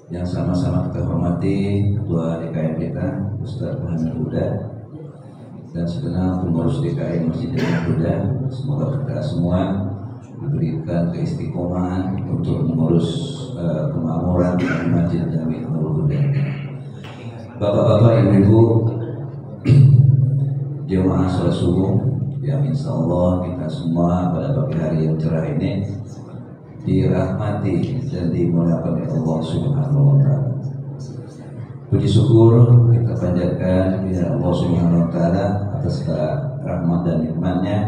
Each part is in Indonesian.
yang sama-sama kita hormati Ketua DKM kita, Ustaz Hamid Huda, dan segenap pengurus DKM Masjid Huda. Semoga kita semua diberikan keistiqomahan untuk mengurus kemakmuran Masjid Jami' Nurul Huda. Bapak-bapak, ibu-ibu, jemaah sholat subuh yang insya Allah kita semua pada pagi hari yang cerah ini dirahmati dan dimuliakan oleh Allah Subhanahu wa Ta'ala. Puji syukur kita panjatkan kepada Allah Subhanahu wa Ta'ala atas rahmat dan nikmatnya,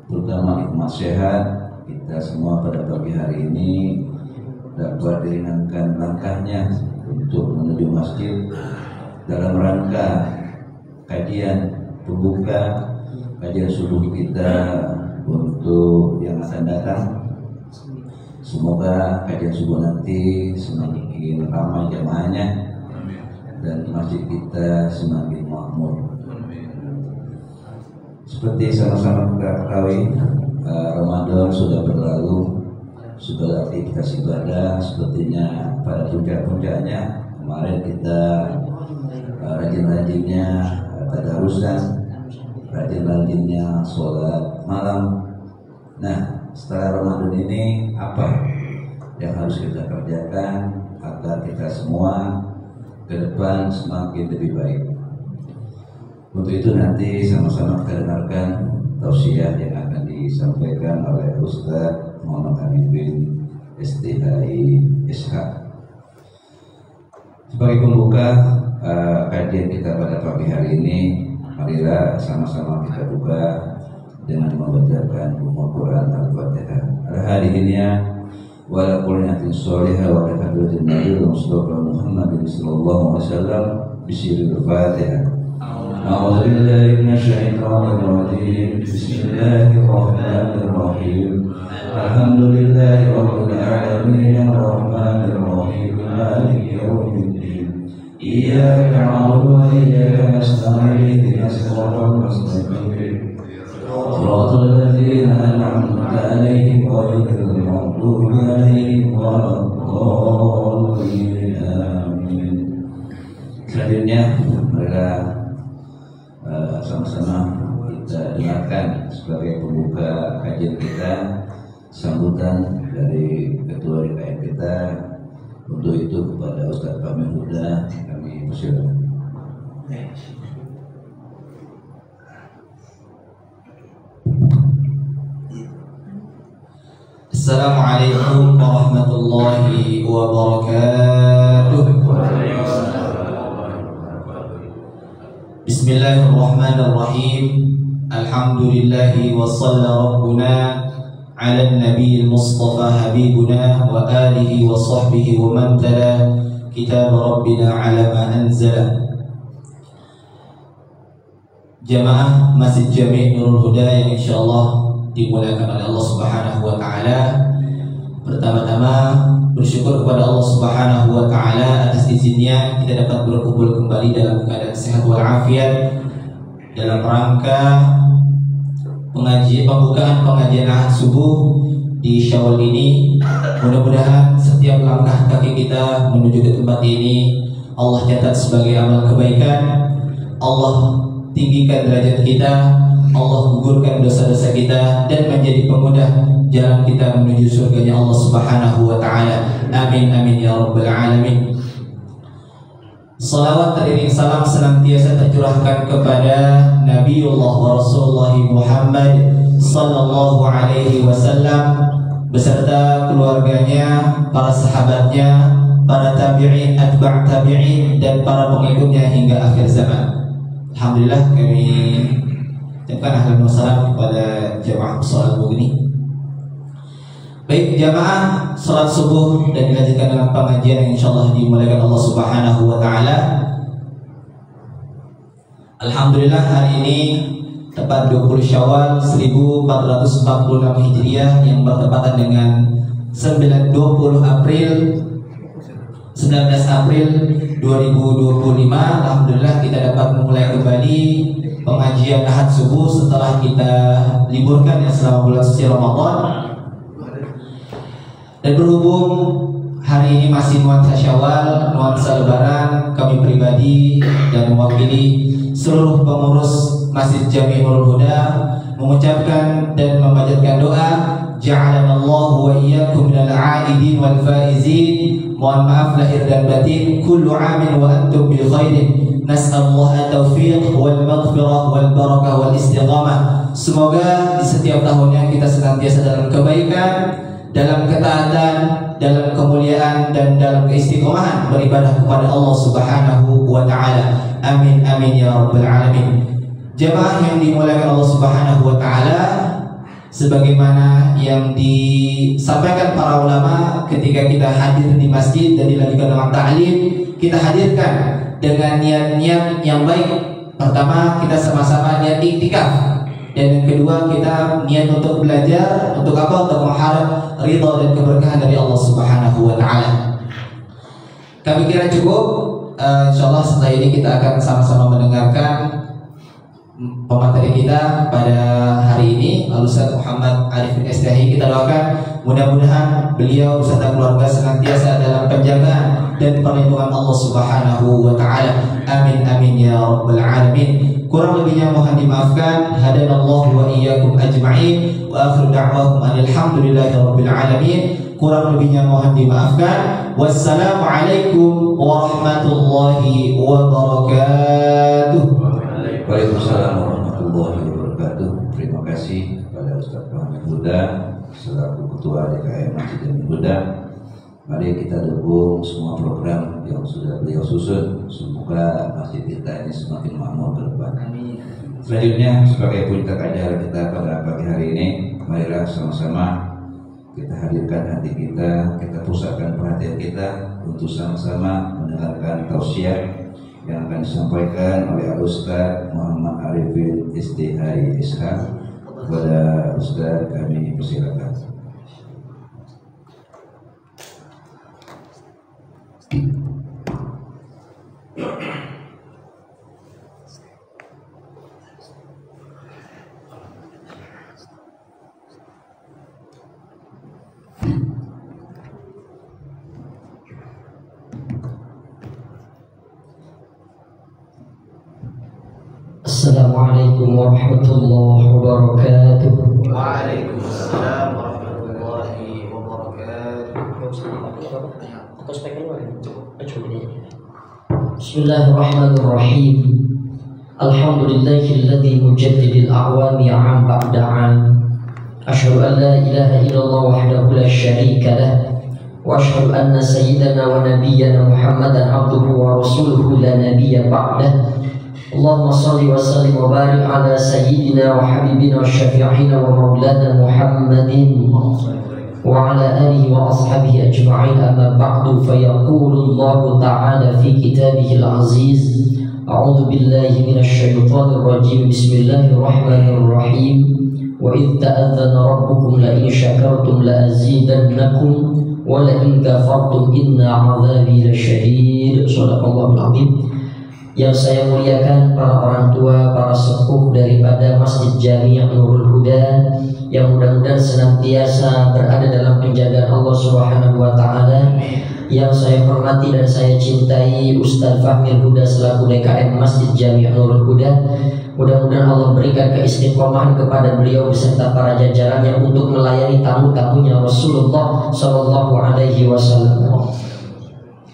terutama nikmat sehat. Kita semua pada pagi hari ini dapat diringankan langkahnya untuk menuju masjid dalam rangka kajian pembuka kajian subuh kita untuk yang akan datang. Semoga kajian subuh nanti semakin ramai jamaahnya dan masjid kita semakin makmur. Seperti sama-sama kita ketahui, Ramadan sudah berlalu, sudah aktivitas ibadah sepertinya pada puncak-puncaknya. Kemarin kita rajin-rajinnya tadarusan, rajin-rajinnya sholat malam. Nah, setelah Ramadan ini apa yang harus kita kerjakan agar kita semua ke depan semakin lebih baik? Untuk itu nanti sama-sama kita dengarkan tausiah yang akan disampaikan oleh Ustaz Muhammad Amin bin STHI SH. Sebagai pembuka kajian kita pada pagi hari ini, marilah sama-sama kita buka dengan membacakan Quran Al-Fatihah. Al-Hadiyah wa la qulnatin sholihah wa la hadratin Nabi Mustafa Muhammad sallallahu alaihi wasallam bisirul Fatihah. A'udzu billahi minasyaitonir rajim. Bismillahir rahmanir rahim. Alhamdulillahi rabbil alamin arrahmanir rahim maliki yaumiddin. Iyyaka na'budu wa iyyaka nasta'in. Ihdinas siratal mustaqim. Shiratal ladzina an'amta 'alaihim ghairil maghdubi 'alaihim waladdallin. Amin. Selanjutnya marilah sama-sama kita dengarkan sebagai pembuka kajian kita sambutan dari Ketua DKM kita. Untuk itu kepada Ustaz Hamid Huda kami persilakan. Assalamualaikum warahmatullahi wabarakatuh. Bismillahirrahmanirrahim. Alhamdulillahi wa shalla rabbuna ala nabiyil mustafa habibuna wa alihi wa sahbihi wa man tala kitab rabbina ala ma anzala. Jamaah Masjid Jami' Nurul Huda yang insyaallah dimuliakan oleh Allah Subhanahu wa Ta'ala, pertama-tama bersyukur kepada Allah Subhanahu wa Ta'ala atas izinnya kita dapat berkumpul kembali dalam keadaan sehat walafiat dalam rangka pembukaan pengajian ahad subuh di Syawal ini. Mudah-mudahan setiap langkah kaki kita menuju ke tempat ini Allah catat sebagai amal kebaikan, Allah tinggikan derajat kita, Allah gugurkan dosa-dosa kita dan menjadi pemudah jalan kita menuju surganya Allah Subhanahu wa Ta'ala. Amin amin ya rabbal alamin. Salawat teriring salam senantiasa tercurahkan kepada Nabiullah wa Rasulullah Muhammad sallallahu alaihi wasallam beserta keluarganya, para sahabatnya, para tabi'in, atba' tabi'in dan para pengikutnya hingga akhir zaman. Alhamdulillah kami ucapkan ahlan wa salam kepada jamaah sholat subuh ini. Baik jamaah sholat subuh dan dilanjutkan dengan pengajian yang insyaallah dimuliakan Allah Subhanahu wa Ta'ala. Alhamdulillah hari ini tepat 20 Syawal 1446 Hijriah yang bertepatan dengan 19 April 2025. Alhamdulillah kita dapat memulai kembali pengajian ahad subuh setelah kita liburkan ya selama bulan suci Ramadan. Dan berhubung hari ini masih nuansa Syawal, nuansa Lebaran. Kami pribadi dan mewakili seluruh pengurus Masjid Jami Nurul Huda mengucapkan dan memanjatkan doa, ja'alanallahu wa iyyakum minal 'aidin wal faizin. Mohon maaf lahir dan batin. Kullu 'amin wa antum bi khairin. Nas'alullah at-taufiq wal maghfirah wal barakah wal istiqamah. Semoga di setiap tahunnya kita senantiasa dalam kebaikan, dalam ketaatan, dalam kemuliaan, dan dalam keistiqomahan beribadah kepada Allah Subhanahu wa taala. Amin amin ya rabbal alamin. Jemaah yang dimuliakan Allah Subhanahu wa taala, sebagaimana yang disampaikan para ulama ketika kita hadir di masjid dan dilanjutkan dengan ta'lim, kita hadirkan dengan niat-niat yang baik. Pertama, kita sama-sama niat iktikaf, dan yang kedua kita niat untuk belajar. Untuk apa? Untuk mengharap ridha dan keberkahan dari Allah Subhanahu wa taala. Kami kira cukup. Insyaallah setelah ini kita akan sama-sama mendengarkan pemateri kita pada hari ini, Al-Ustaz Muhammad Arifin Estahi. Kita doakan mudah-mudahan beliau beserta keluarga senantiasa dalam penjagaan dan perlindungan Allah Subhanahu wa taala. Amin amin ya rabbal alamin. Kurang lebihnya mohon dimaafkan. Hadanallahu wa iyyakum ajma'in wa akhiru da'wahum alhamdulillahi rabbil alamin. Kurang lebihnya mohon dimaafkan. Wassalamualaikum warahmatullahi wabarakatuh. Waalaikumsalam warahmatullahi wabarakatuh. Terima kasih kepada Ustaz Muhammad Huda selaku Ketua DKM Masjid Jami Huda. Mari kita dukung semua program yang sudah beliau susun. Semoga masjid kita ini semakin makmur ke depan. Amin. Selanjutnya, sebagai puncak acara kita pada pagi hari ini, marilah sama-sama kita hadirkan hati kita, kita pusatkan perhatian kita untuk sama-sama mendengarkan tausiah yang akan disampaikan oleh Al-Ustaz Muhammad Arifin Estahi Ishaq. Kepada Ustaz kami persilakan. Assalamualaikum warahmatullahi wabarakatuh. Waalaikumsalam warahmatullahi wabarakatuh. Bismillahirrahmanirrahim. Alhamdulillahilladzi mujaddidil a'wami 'am ba'da 'am. Asyhadu an la ilaha illallah wahdahu la syarika lah wa asyhadu anna sayyidana wa nabiyyana Muhammadan 'abduhu wa rasuluhu la nabiyya ba'dah. Allahumma salli wa sallim wa barik ala sayyidina wa habibina wa syafi'ina wa maulana Muhammadin wa ala alihi wa ashabihi ajma'in. Amma ba'du, fa yaqulu Allah ta'ala fi kitabihil aziz. A'udzu billahi minasy syaithanir rajim. Bismillahirrahmanirrahim. Wa idz ta'adzana rabbukum la in syakartum la azidannakum wa la in kafartum inna 'adzabi lasyadid. Shadaqallahul 'azim. Yang saya muliakan para orang tua, para sepuh daripada Masjid Jami Nurul Huda, yang mudah-mudahan senantiasa berada dalam penjagaan Allah Subhanahu wa taala. Yang saya hormati dan saya cintai Ustaz Fahmi Huda selaku DKM Masjid Jami Nurul Huda. Mudah-mudahan Allah berikan keistiqomahan kepada beliau beserta para jajarannya untuk melayani tamu-tamunya Rasulullah sallallahu alaihi wasallam.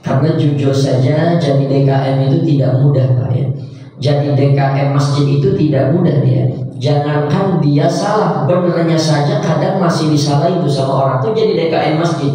Karena jujur saja jadi DKM itu tidak mudah, Pak, ya. Jadi DKM masjid itu tidak mudah dia. Jangankan dia salah, benernya saja kadang masih disalahin tuh sama orang tuh jadi DKM masjid.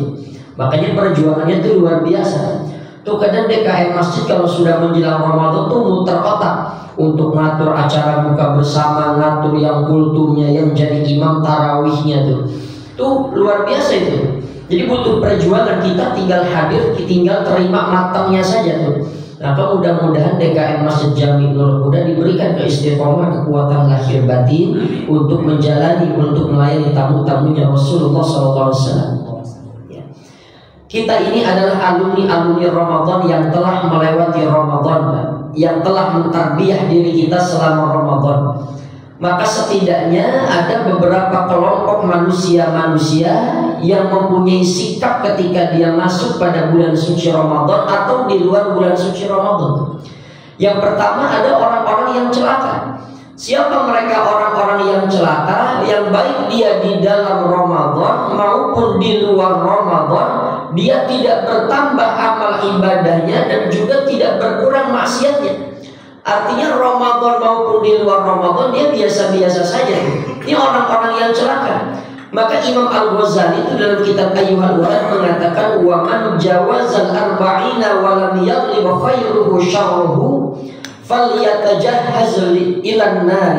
Makanya perjuangannya tuh luar biasa. Tuh kadang DKM masjid kalau sudah menjelang Ramadan tuh muter otak untuk ngatur acara buka bersama, ngatur yang kultumnya, yang jadi imam tarawihnya tuh. Tuh luar biasa itu. Jadi butuh perjuangan, kita tinggal hadir, tinggal terima matangnya saja tuh. Nah, mudah-mudahan DKM Masjid Jami Nurul Huda diberikan keistiqomahan, kekuatan lahir batin untuk menjalani, untuk melayani tamu-tamunya Rasulullah SAW. Kita ini adalah alumni-alumni Ramadan yang telah melewati Ramadan, yang telah mentarbiyah diri kita selama Ramadan. maka setidaknya ada beberapa kelompok manusia-manusia yang mempunyai sikap ketika dia masuk pada bulan suci Ramadan atau di luar bulan suci Ramadan. Yang pertama ada orang-orang yang celaka. Siapa mereka orang-orang yang celaka? Yang baik dia di dalam Ramadan maupun di luar Ramadan, dia tidak bertambah amal ibadahnya dan juga tidak berkurang maksiatnya. Artinya Ramadan maupun di luar Ramadan dia biasa-biasa saja. Ini orang-orang yang celaka. Maka Imam Al-Ghazali itu dalam kitab Ayyuhal Walad mengatakan, wa man jawazal arba'ina wa lam yaghlib khairuhu syarruhu falyatajahhaz ilan nar.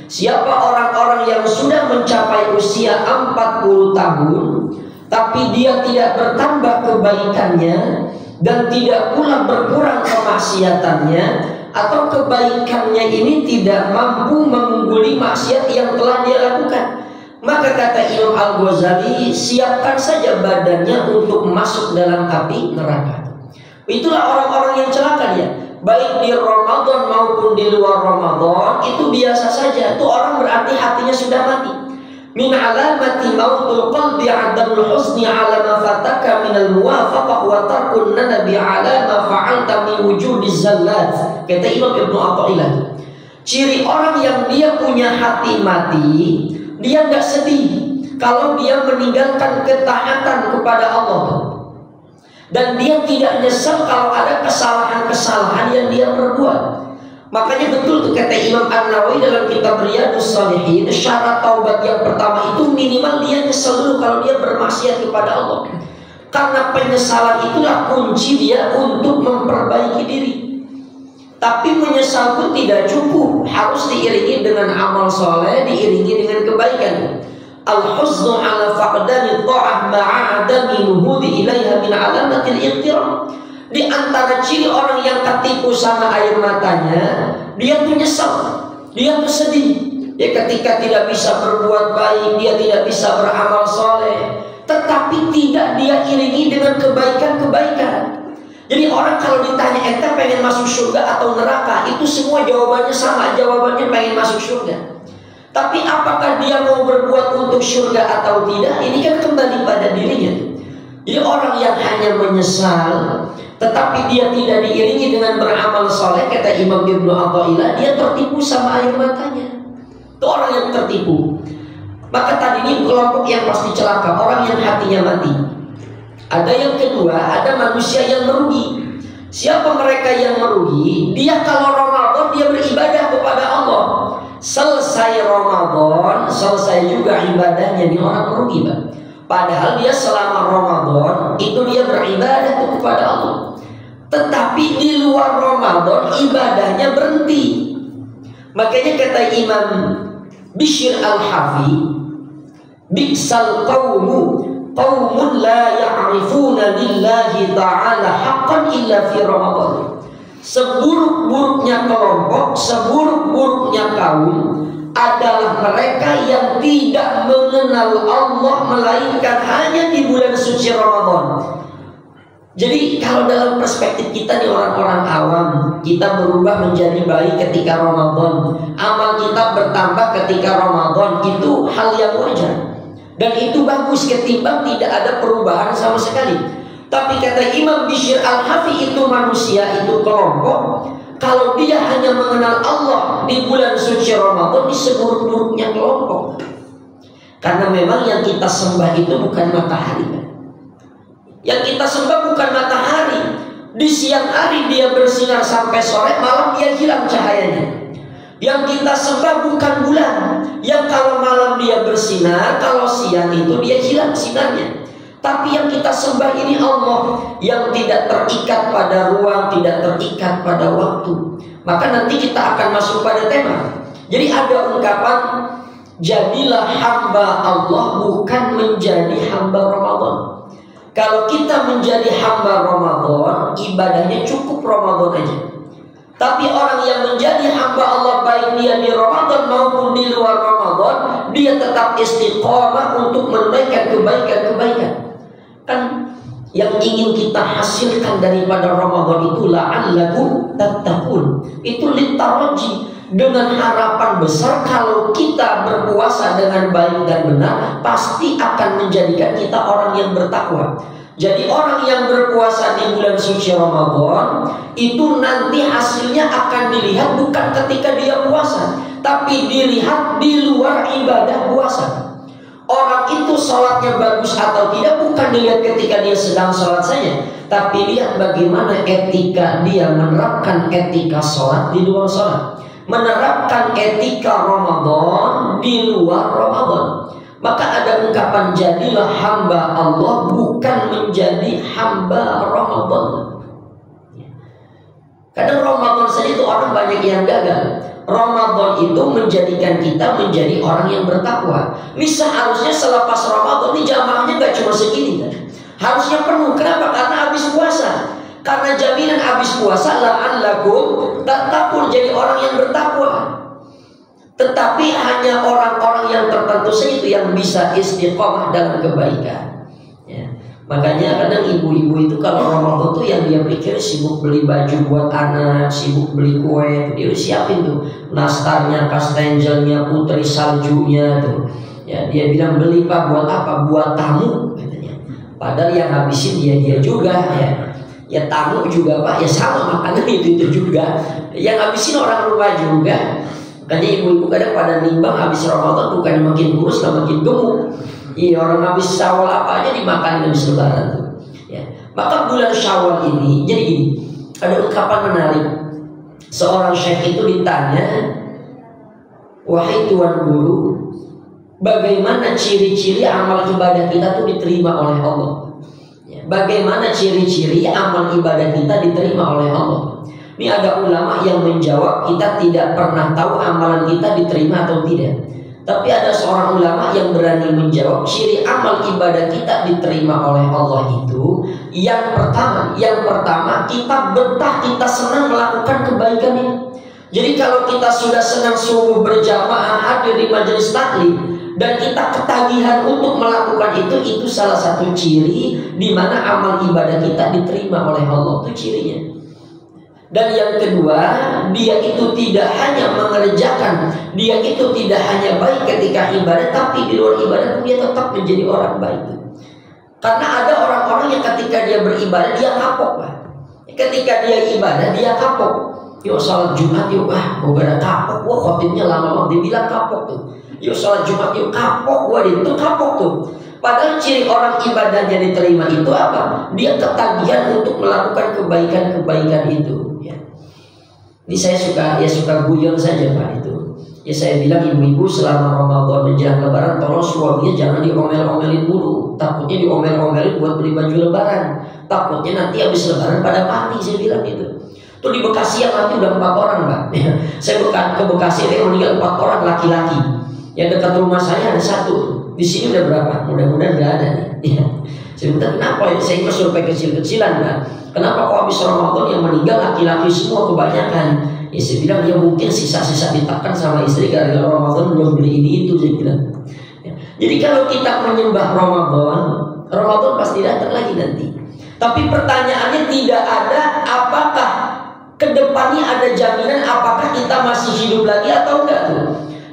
Siapa orang-orang yang sudah mencapai usia 40 tahun tapi dia tidak bertambah kebaikannya dan tidak pula berkurang kemaksiatannya, atau kebaikannya ini tidak mampu mengungguli maksiat yang telah dia lakukan, maka kata Imam Al-Ghazali, siapkan saja badannya untuk masuk dalam api neraka. Itulah orang-orang yang celaka dia, baik di Ramadan maupun di luar Ramadan, itu biasa saja. Itu orang berarti hatinya sudah mati. Min alamati mautul qalbi adamul husni ala ma fataka minal muwafaqah wa tarkun nadabi ala ma fa'alta min wujudiz zallat. Kata Imam Ibnu Athaillah, ciri orang yang dia punya hati mati, dia enggak sedih kalau dia meninggalkan ketaatan kepada Allah, dan dia tidak nyesal kalau ada kesalahan-kesalahan yang dia perbuat. Makanya betul tuh kata Imam An-Nawawi dalam kitab Riyadhus Shalihin, syarat taubat yang pertama itu minimal dia nyesal dulu kalau dia bermaksiat kepada Allah. Karena penyesalan itulah kunci dia untuk memperbaiki diri. Tapi menyesal pun tidak cukup, harus diiringi dengan amal soleh, diiringi dengan kebaikan. Al-huznu ala faqdani ta'ah ma'adami nuhudi ilaiha min alamatil iqtiram. Di antara ciri orang yang ketipu sama air matanya, dia tuh nyesal, dia tuh sedih. Ya, ketika tidak bisa berbuat baik, dia tidak bisa beramal soleh, tetapi tidak dia iringi dengan kebaikan-kebaikan. Jadi orang kalau ditanya ente pengen masuk surga atau neraka, itu semua jawabannya sama, jawabannya pengen masuk surga. Tapi apakah dia mau berbuat untuk surga atau tidak, ini kan kembali pada dirinya. Jadi orang yang hanya menyesal tetapi dia tidak diiringi dengan beramal soleh, kata Imam Ibnu Athaillah, dia tertipu sama air matanya. Itu orang yang tertipu. Maka tadi ini kelompok yang pasti celaka, orang yang hatinya mati. Ada yang kedua, ada manusia yang merugi. Siapa mereka yang merugi? Dia kalau Ramadan dia beribadah kepada Allah, selesai Ramadan selesai juga ibadahnya, ini orang merugi, Pak. Padahal dia selama Ramadan itu dia beribadah kepada Allah, tetapi di luar Ramadan ibadahnya berhenti. Makanya kata Imam Bishr Al-Hafi, bi'sal qawmu qawmun la ya'rifuna lillahi ta'ala haqqan illa fi Ramadan. Seburuk-buruknya kelompok, seburuk-buruknya kaum adalah mereka yang tidak mengenal Allah melainkan hanya di bulan suci Ramadan. Jadi kalau dalam perspektif kita nih orang-orang awam, kita berubah menjadi baik ketika Ramadan, amal kita bertambah ketika Ramadan, itu hal yang wajar. Dan itu bagus ketimbang tidak ada perubahan sama sekali. Tapi kata Imam Bishr Al-Hafi, itu manusia, itu kelompok, kalau dia hanya mengenal Allah di bulan suci Ramadan, di seburuk-buruknya kelompok. Karena memang yang kita sembah itu bukan matahari. Yang kita sembah bukan matahari. Di siang hari dia bersinar sampai sore, malam dia hilang cahayanya. Yang kita sembah bukan bulan, yang kalau malam dia bersinar, kalau siang itu dia hilang sinarnya. Tapi yang kita sembah ini Allah, yang tidak terikat pada ruang, tidak terikat pada waktu. Maka nanti kita akan masuk pada tema. Jadi ada ungkapan, jadilah hamba Allah bukan menjadi hamba Ramadan. Kalau kita menjadi hamba Ramadan, ibadahnya cukup Ramadan aja. Tapi orang yang menjadi hamba Allah, baik dia di Ramadan maupun di luar Ramadan, dia tetap istiqomah untuk menunaikan kebaikan-kebaikan. Kan yang ingin kita hasilkan daripada Ramadan itu la'allakum tattaqun, itu litaraji, dengan harapan besar kalau kita berpuasa dengan baik dan benar pasti akan menjadikan kita orang yang bertakwa. Jadi orang yang berpuasa di bulan suci Ramadan itu nanti hasilnya akan dilihat bukan ketika dia puasa, tapi dilihat di luar ibadah puasa. Orang itu sholatnya bagus atau tidak bukan dilihat ketika dia sedang sholat saja, tapi lihat bagaimana etika dia menerapkan etika sholat di luar sholat, menerapkan etika Ramadan di luar Ramadan. Maka ada ungkapan jadilah hamba Allah bukan menjadi hamba Ramadan. Kadang Ramadan saja itu orang banyak yang gagal. Ramadan itu menjadikan kita menjadi orang yang bertakwa. Ini seharusnya selepas Ramadan ini jamaahnya gak cuma segini kan? Harusnya penuh. Kenapa? Karena habis puasa. Karena jaminan habis puasa la'allakum tattaqun, jadi orang yang bertakwa. Tetapi hanya orang-orang yang tertentu saja itu yang bisa istiqomah dalam kebaikan. Ya. Makanya kadang ibu-ibu itu kalau Ramadan tuh yang dia pikir sibuk beli baju buat anak, sibuk beli kue, dia siapin tuh nastarnya, kastenjelnya, putri saljunya tuh. Ya, dia bilang beli Pak buat apa? Buat tamu katanya. Padahal yang habisin dia juga ya. Ya tamu juga Pak, ya sama makanan itu juga. Yang habisin orang rumah juga. Makanya ibu-ibu kadang pada nimbang habis Ramadan bukan makin kurus, makin gemuk. Iya, orang habis Syawal apa aja dimakan habis Lebaran tuh. Ya. Maka bulan Syawal ini, jadi gini, ada ungkapan menarik. Seorang syekh itu ditanya, wahai Tuan Guru, bagaimana ciri-ciri amal ibadah kita tuh diterima oleh Allah? Ya. Bagaimana ciri-ciri amal ibadah kita diterima oleh Allah? Ini ada ulama yang menjawab kita tidak pernah tahu amalan kita diterima atau tidak. Tapi ada seorang ulama yang berani menjawab ciri amal ibadah kita diterima oleh Allah itu yang pertama kita betah, kita senang melakukan kebaikan ini. Jadi kalau kita sudah senang subuh berjamaah hadir di majelis taklim dan kita ketagihan untuk melakukan itu salah satu ciri di mana amal ibadah kita diterima oleh Allah, itu cirinya. Dan yang kedua, dia itu tidak hanya mengerjakan, dia itu tidak hanya baik ketika ibadah, tapi di luar ibadah dia tetap menjadi orang baik. Karena ada orang-orang yang ketika dia beribadah dia kapok, Pak. Ketika dia ibadah dia kapok. Yuk salat Jumat yuk, gue pada kapok, wah khotibnya lama-lama, dibilang kapok tuh. Yuk salat Jumat yuk, kapok, wah itu kapok tuh. Padahal ciri orang ibadahnya diterima itu apa? Dia ketagihan untuk melakukan kebaikan-kebaikan itu. Ya. Ini saya suka guyon saja Pak itu. Ya saya bilang ibu-ibu selama Ramadan menjelang Lebaran tolong suaminya jangan diomel-omelin dulu. Takutnya diomel-omelin buat beli baju Lebaran. Takutnya nanti habis Lebaran pada mati, saya bilang gitu. Tuh di Bekasi yang mati udah 4 orang Pak. Saya ke Bekasi yang meninggal 4 orang laki-laki. Yang dekat rumah saya ada 1. Di sini udah berapa? Mudah-mudahan nggak ada nih. Ya. Saya bilang kenapa ya? Saya survei kecil-kecilan Pak. Kenapa kok habis Ramadan yang meninggal laki-laki semua kebanyakan? Ya saya bilang ya mungkin sisa-sisa ditekan sama istri gara-gara Ramadan belum beli ini itu, saya bilang. Ya. Jadi kalau kita menyembah Ramadan pasti datang lagi nanti. Tapi pertanyaannya tidak ada apakah kedepannya ada jaminan apakah kita masih hidup lagi atau enggak tuh.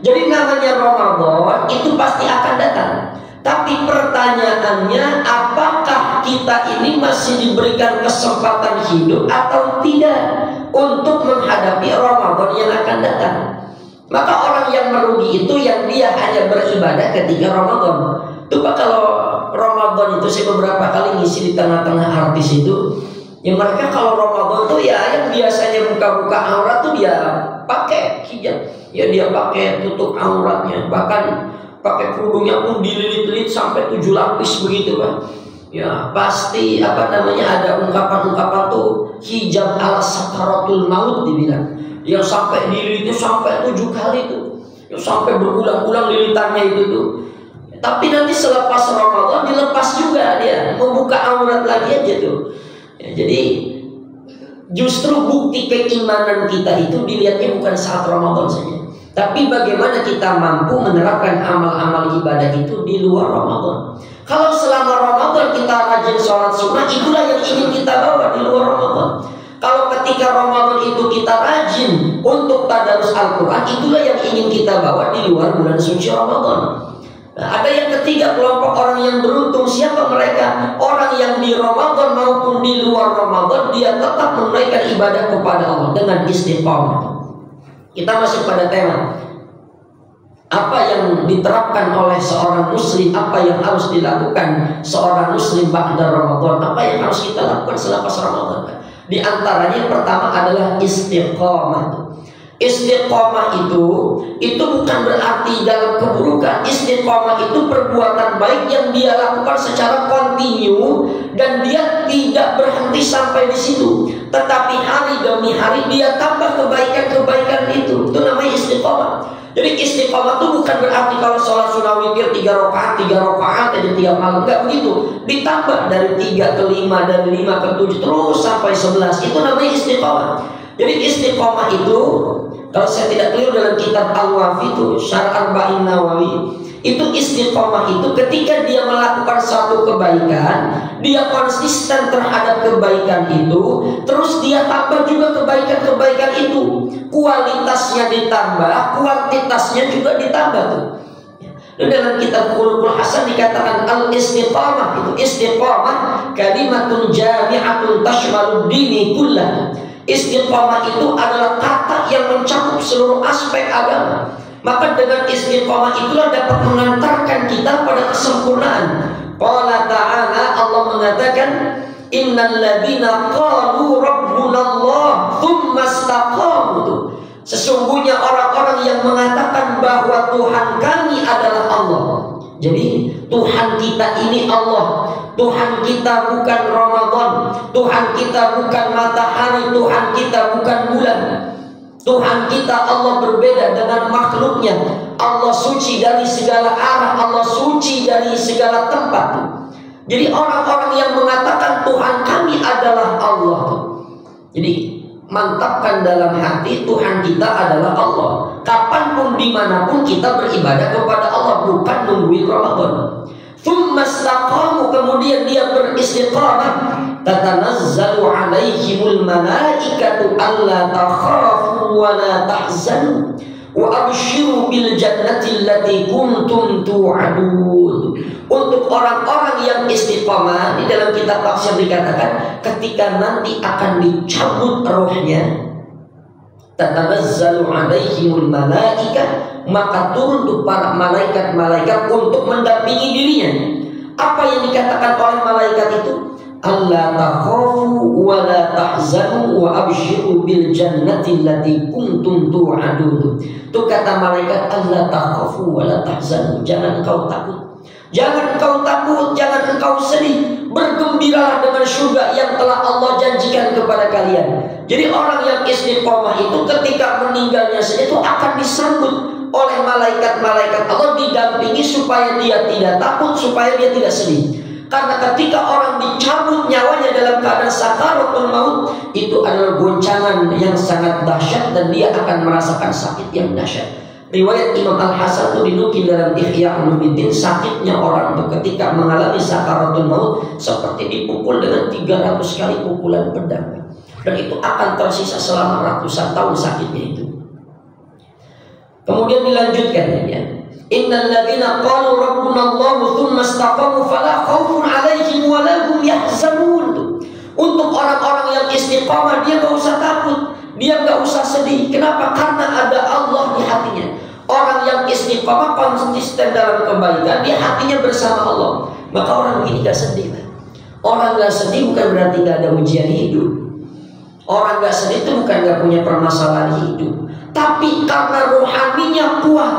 Jadi namanya Ramadan itu pasti akan datang. Tapi pertanyaannya apakah kita ini masih diberikan kesempatan hidup atau tidak untuk menghadapi Ramadan yang akan datang. Maka orang yang merugi itu yang dia hanya beribadah ketika Ramadan. Tuh Pak, kalau Ramadan itu saya beberapa kali ngisi di tengah-tengah artis itu, yang mereka kalau Ramadan tuh ya yang biasanya buka-buka aurat tuh dia pakai hijab. Ya dia pakai tutup auratnya, bahkan pakai kerudungnya pun dililit-lilit sampai 7 lapis begitu Pak. Ya pasti ada ungkapan-ungkapan tuh hijab ala sakaratul maut dibilang. Yang sampai dililitnya sampai 7 kali tuh. Yang sampai berulang-ulang lilitannya itu tuh. Tapi nanti selepas Ramadan dilepas juga dia, membuka aurat lagi aja tuh. Ya, jadi justru bukti keimanan kita itu dilihatnya bukan saat Ramadan saja, tapi bagaimana kita mampu menerapkan amal-amal ibadah itu di luar Ramadan. Kalau selama Ramadan kita rajin sholat sunnah, itulah yang ingin kita bawa di luar Ramadan. Kalau ketika Ramadan itu kita rajin untuk tadarus Al-Quran, itulah yang ingin kita bawa di luar bulan suci Ramadan. Nah, ada yang ketiga, kelompok orang yang beruntung. Siapa mereka? Orang yang di Ramadan maupun di luar Ramadan dia tetap menunaikan ibadah kepada Allah dengan istiqomah. Kita masuk pada tema apa yang diterapkan oleh seorang muslim, apa yang harus dilakukan seorang muslim ba'da Ramadan, apa yang harus kita lakukan selepas Ramadan. Di antaranya yang pertama adalah istiqomah. Istiqomah itu bukan berarti dalam keburukan. Istiqomah itu perbuatan baik yang dia lakukan secara kontinu dan dia tidak berhenti sampai di situ, tetapi hari demi hari dia tambah kebaikan-kebaikan itu. Itu namanya istiqomah. Jadi istiqomah itu bukan berarti kalau sholat sunnah witir 3 rakaat aja tiap malam, enggak begitu. Ditambah dari 3 ke 5, dari 5 ke 7 terus sampai 11. Itu namanya istiqomah. Jadi istiqomah itu, kalau saya tidak keliru dalam kitab Al-Wafi itu Syarh Arba'in Nawawi, itu istiqomah itu ketika dia melakukan suatu kebaikan, dia konsisten terhadap kebaikan itu, terus dia tambah juga kebaikan-kebaikan itu, kualitasnya ditambah, kuantitasnya juga ditambah tuh. Dan dalam kitab Khuluqul Hasan dikatakan al-istiqamah itu, istiqamah kalimatun jami'atun tashmalud dini kullah. Istiqamah itu adalah kata yang mencakup seluruh aspek agama. Maka dengan istiqamah itulah dapat mengantarkan kita pada kesempurnaan. Qala ta'ala, Allah mengatakan, innal ladzina qalu rabbunallah tsumma istaqamu. Sesungguhnya orang-orang yang mengatakan bahwa Tuhan kami adalah Allah. Jadi Tuhan kita ini Allah. Tuhan kita bukan Ramadan, Tuhan kita bukan matahari, Tuhan kita bukan bulan. Tuhan kita Allah berbeda dengan makhluknya. Allah suci dari segala arah, Allah suci dari segala tempat. Jadi orang-orang yang mengatakan Tuhan kami adalah Allah, jadi mantapkan dalam hati Tuhan kita adalah Allah. Kapanpun dimanapun kita beribadah kepada Allah, bukan nungguin Ramadan. Tsumma istaqamu, kemudian dia beristiqamah. Tatanazzalu alaihimul malaikatu alla takhafu wa la tahzanu wa abshiru bil jannati allati kuntum tu'adun. Untuk orang-orang yang istiqamah, di dalam kitab tafsir dikatakan ketika nanti akan dicabut rohnya, tatanazzalu alaihimul malaikah, maka turun untuk para malaikat-malaikat untuk mendampingi dirinya. Apa yang dikatakan oleh malaikat itu? Alla takhafu wa la tahzanu wa abshiru bil jannati allati kuntum tu'adun. Itu kata malaikat, alla takhafu wa la tahzanu, jangan engkau takut, jangan engkau takut, jangan engkau sedih, bergembiralah dengan surga yang telah Allah janjikan kepada kalian. Jadi orang yang istiqomah itu ketika meninggalnya saja itu akan disambut oleh malaikat-malaikat Allah, didampingi supaya dia tidak takut, supaya dia tidak sedih. Karena ketika orang dicabut nyawanya dalam keadaan sakaratul maut, itu adalah goncangan yang sangat dahsyat dan dia akan merasakan sakit yang dahsyat. Riwayat Imam Al-Hasan itu dinukil dalam Ihya Ulumuddin, sakitnya orang ketika mengalami sakaratul maut seperti dipukul dengan 300 kali pukulan pedang, dan itu akan tersisa selama ratusan tahun sakitnya itu. Kemudian dilanjutkan ya, innal ladzina qalu rabbunallahu tsumma istaqamu fala khaufun 'alaihim wa la hum yahzanun. Untuk orang-orang yang istiqamah, dia enggak usah takut, dia enggak usah sedih. Kenapa? Karena ada Allah di hatinya. Orang yang istiqamah konsisten dalam kebaikan, dia hatinya bersama Allah. Maka orang begini enggak sedih. Orang enggak sedih bukan berarti enggak ada ujian hidup. Orang enggak sedih itu bukan enggak punya permasalahan hidup, tapi karena rohaninya kuat,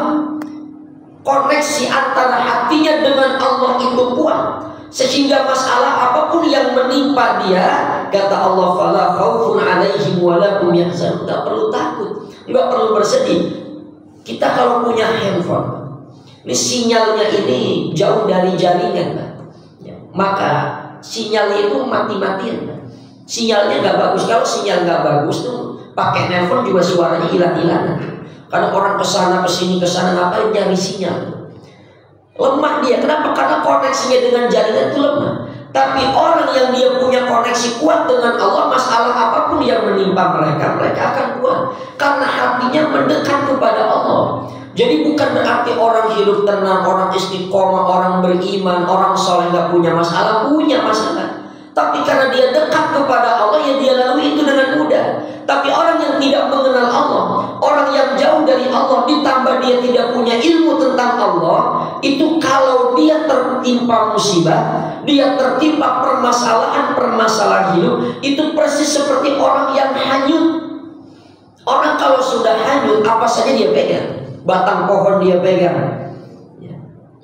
koneksi antara hatinya dengan Allah itu kuat, sehingga masalah apapun yang menimpa dia, kata Allah, fala khaufun 'alaihim wa la hum yahzanun. Enggak perlu takut, enggak perlu bersedih. Kita kalau punya handphone, ini sinyalnya ini jauh dari jaringan, maka sinyalnya itu mati-matian. Sinyalnya nggak bagus. Kalau sinyal nggak bagus tuh, pakai handphone juga suaranya hilang-hilangan. Karena orang kesana kesini ngapain nyari sinyal? Lemah dia. Kenapa? Karena koneksinya dengan jaringan itu lemah. Tapi orang yang dia punya terkoneksi kuat dengan Allah, masalah apapun yang menimpa mereka, mereka akan kuat karena hatinya mendekat kepada Allah. Jadi bukan berarti orang hidup tenang, orang istiqomah, orang beriman, orang soleh gak punya masalah, punya masalah. Tapi karena dia dekat kepada Allah, ya dia lalui itu dengan mudah. Tapi orang yang tidak mengenal Allah, orang yang jauh dari Allah, ditambah dia tidak punya ilmu tentang Allah, itu kalau dia tertimpa musibah, dia tertimpa permasalahan hidup, itu persis seperti orang yang hanyut. Orang kalau sudah hanyut, apa saja dia pegang. Batang pohon dia pegang,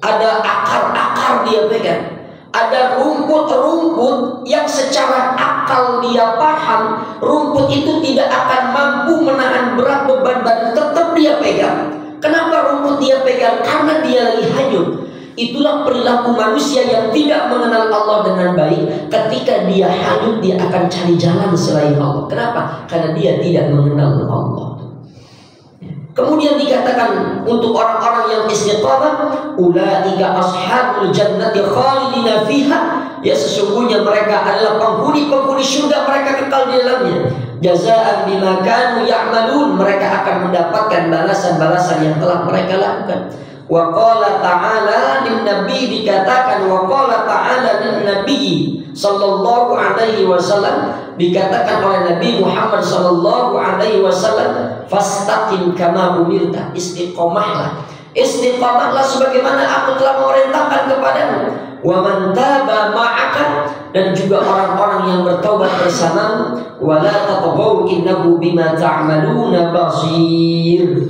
ada akar-akar dia pegang, ada rumput-rumput yang secara akal dia paham, rumput itu tidak akan mampu menahan berat beban badan, tetap dia pegang. Kenapa rumput dia pegang? Karena dia lagi hanyut. Itulah perilaku manusia yang tidak mengenal Allah dengan baik. Ketika dia hanyut, dia akan cari jalan selain Allah. Kenapa? Karena dia tidak mengenal Allah. Kemudian dikatakan untuk orang-orang yang istiqamah, ulaika ashabul jannati khalidina fiha, ya sesungguhnya mereka adalah penghuni-penghuni surga, mereka kekal di dalamnya. Jazaan bima kanu ya'malun, mereka akan mendapatkan balasan-balasan yang telah mereka lakukan. Wa qala ta'ala lin nabi, dikatakan wa qala ta'ala lin nabi sallallahu alaihi wasallam, dikatakan oleh Nabi Muhammad sallallahu alaihi wasallam, fastaqim kama umirta, istiqomahlah. Istiqomahlah sebagaimana aku telah memerintahkan kepadamu. Wa man taba ma'aka, dan juga orang-orang yang bertaubat bersamamu. Wa la tatghaw innahu bima ta'maluna basir.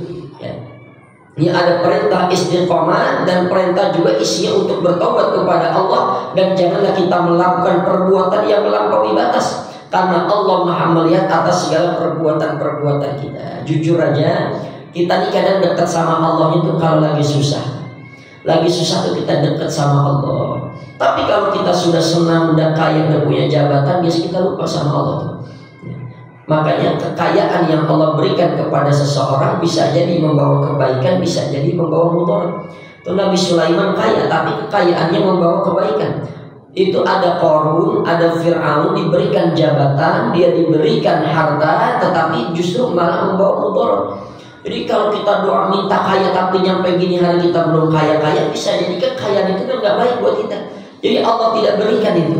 Ini ada perintah istiqomah dan perintah juga isinya untuk bertobat kepada Allah, dan janganlah kita melakukan perbuatan yang melampaui batas, karena Allah Maha melihat atas segala perbuatan-perbuatan kita. Jujur aja, kita ini kadang dekat sama Allah itu kalau lagi susah. Lagi susah tuh kita dekat sama Allah. Tapi kalau kita sudah senang, udah kaya, udah punya jabatan, biasa kita lupa sama Allah tuh. Makanya kekayaan yang Allah berikan kepada seseorang bisa jadi membawa kebaikan, bisa jadi membawa mudarat. Itu Nabi Sulaiman kaya, tapi kekayaannya membawa kebaikan. Itu ada Qarun, ada Fir'aun, diberikan jabatan, dia diberikan harta, tetapi justru malah membawa mudarat. Jadi kalau kita doa minta kaya tapi nyampe gini hari kita belum kaya-kaya, bisa jadi kekayaan itu kan gak baik buat kita. Jadi Allah tidak berikan itu.